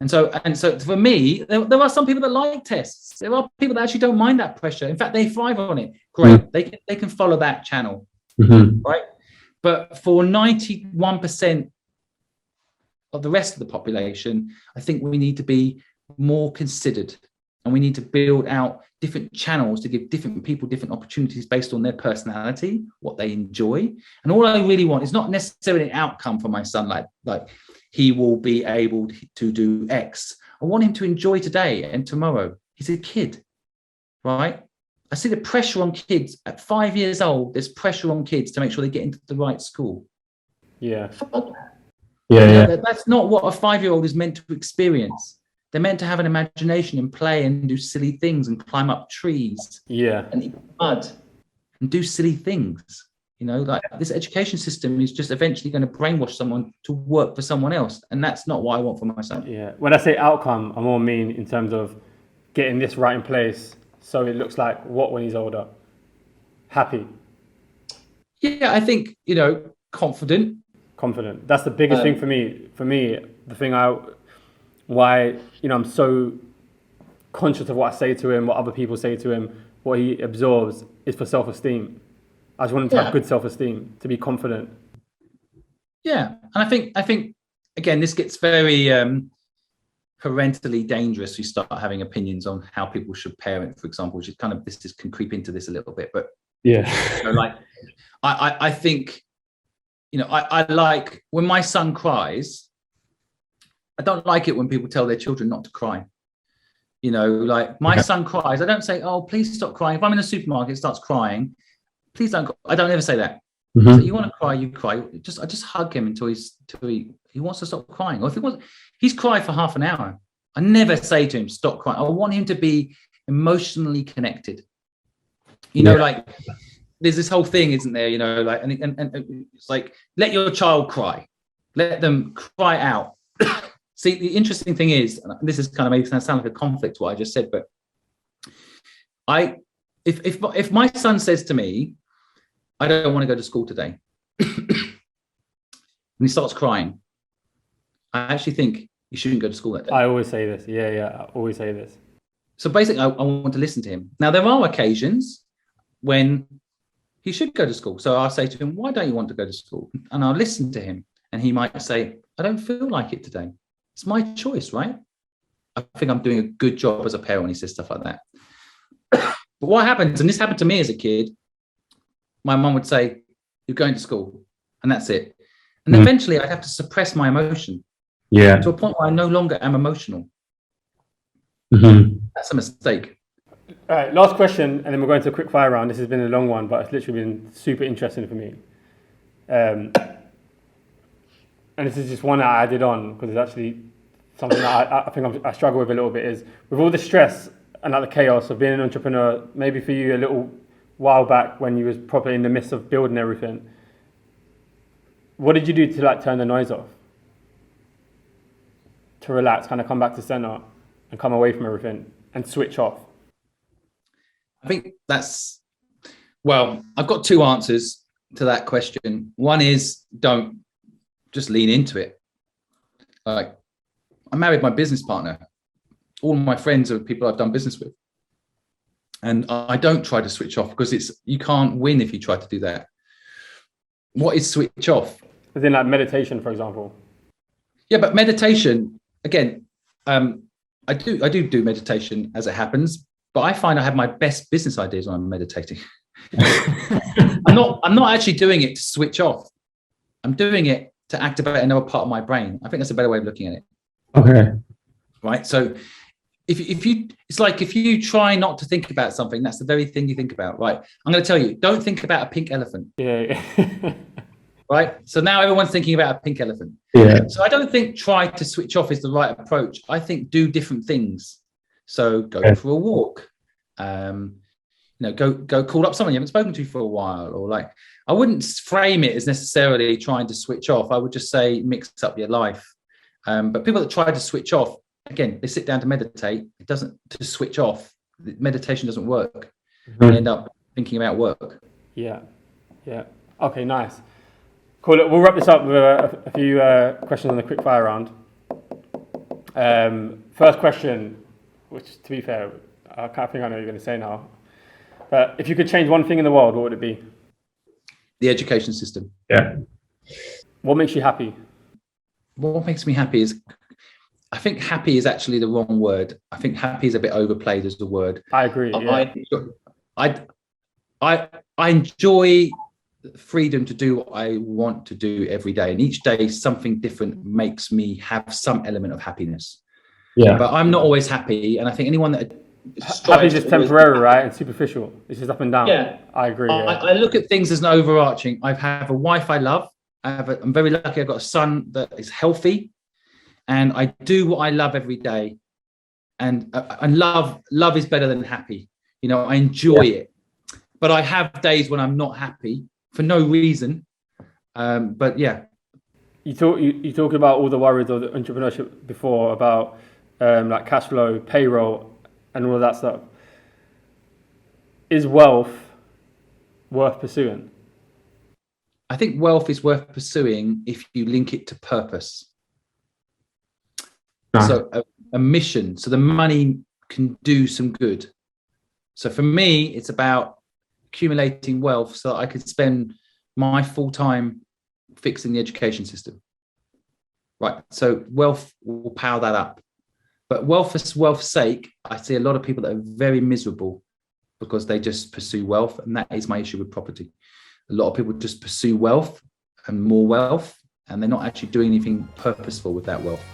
And so for me, there are some people that like tests. There are people that actually don't mind that pressure. In fact, they thrive on it. Great. They can follow that channel. Right. But for 91% of the rest of the population, I think we need to be more considered, and we need to build out different channels to give different people different opportunities based on their personality, what they enjoy. And all I really want is not necessarily an outcome for my son, like he will be able to do X. I want him to enjoy today and tomorrow. He's a kid, right? I see the pressure on kids at 5 years old. There's pressure on kids to make sure they get into the right school. Yeah. That's not what a 5-year-old is meant to experience. They're meant to have an imagination and play and do silly things and climb up trees. Yeah. And eat mud and do silly things. You know, like this education system is just eventually going to brainwash someone to work for someone else. And that's not what I want for my son. Yeah. When I say outcome, I more mean in terms of getting this right in place so it looks like what when he's older? Happy. Yeah, I think, you know, confident. That's the biggest thing for me. For me, the thing why, you know, I'm so conscious of what I say to him, what other people say to him, what he absorbs is for self-esteem. I just want him to have good self-esteem, to be confident. Yeah, and I think again, this gets very parentally dangerous. You start having opinions on how people should parent, for example, which is kind of can creep into this a little bit. But yeah, you know, like I think, you know, I like when my son cries. I don't like it when people tell their children not to cry. You know, like my son cries. I don't say, "Oh, please stop crying." If I'm in a supermarket, it starts crying, please don't. I don't ever say that. So you want to cry, you cry. I just hug him until he wants to stop crying. Or if he's cried for half an hour. I never say to him, "Stop crying." I want him to be emotionally connected. You know, like there's this whole thing, isn't there? You know, like and it's like let your child cry, let them cry out. See, the interesting thing is, and this is kind of maybe sound like a conflict what I just said, but if my son says to me, I don't want to go to school today, and he starts crying, I actually think you shouldn't go to school that day. I always say this. Yeah, I always say this. So basically, I want to listen to him. Now, there are occasions when he should go to school. So I'll say to him, why don't you want to go to school? And I'll listen to him. And he might say, I don't feel like it today. It's my choice, right? I think I'm doing a good job as a parent when he says stuff like that. But what happens, and this happened to me as a kid, my mum would say, you're going to school, and that's it. And eventually I'd have to suppress my emotion to a point where I no longer am emotional. That's a mistake. All right, last question, and then we're going to a quick fire round. This has been a long one, but it's literally been super interesting for me. And this is just one that I added on because it's actually something that I think I struggle with a little bit, is with all the stress and like the chaos of being an entrepreneur, maybe for you a little while back when you was probably in the midst of building everything, what did you do to like turn the noise off? To relax, kind of come back to center and come away from everything and switch off? I think I've got two answers to that question. One is don't just lean into it. Like, I married my business partner. All my friends are people I've done business with. And I don't try to switch off because you can't win if you try to do that. What is switch off? As in like meditation, for example. Yeah, but meditation, again, I do meditation as it happens, but I find I have my best business ideas when I'm meditating. I'm not actually doing it to switch off. I'm doing it to activate another part of my brain. I think that's a better way of looking at it. Okay. Right. So it's like if you try not to think about something, that's the very thing you think about. Right. I'm going to tell you, don't think about a pink elephant. Yeah. Right. So now everyone's thinking about a pink elephant. Yeah. So I don't think try to switch off is the right approach. I think do different things. So go for a walk. Go call up someone you haven't spoken to for a while, or like, I wouldn't frame it as necessarily trying to switch off. I would just say mix up your life. But people that try to switch off, again, they sit down to meditate. It doesn't, to switch off. Meditation doesn't work. They end up thinking about work. Yeah. Okay, nice. Cool. Look, we'll wrap this up with a few questions on the quick fire round. First question, which to be fair, I can't think I know what you're going to say now. But if you could change one thing in the world, what would it be? The education system. Yeah. What makes you happy? What makes me happy is, I think happy is actually the wrong word. I think happy is a bit overplayed as a word. I agree. Yeah. I enjoy freedom to do what I want to do every day, and each day something different makes me have some element of happiness. Yeah. But I'm not always happy, and I think anyone that happy is just temporary, right, and superficial. It's just up and down. Yeah, I agree. I look at things as an overarching. I have a wife I love. I'm very lucky. I've got a son that is healthy, and I do what I love every day. And love is better than happy. I enjoy it, but I have days when I'm not happy for no reason. But yeah, you talk about all the worries of the entrepreneurship before about like cash flow, payroll, and all of that stuff. Is wealth worth pursuing? I think wealth is worth pursuing if you link it to purpose. Nice. So a mission, so the money can do some good. So for me, it's about accumulating wealth so that I could spend my full time fixing the education system. Right. So wealth will power that up. But wealth for wealth's sake, I see a lot of people that are very miserable because they just pursue wealth. And that is my issue with property. A lot of people just pursue wealth and more wealth, and they're not actually doing anything purposeful with that wealth.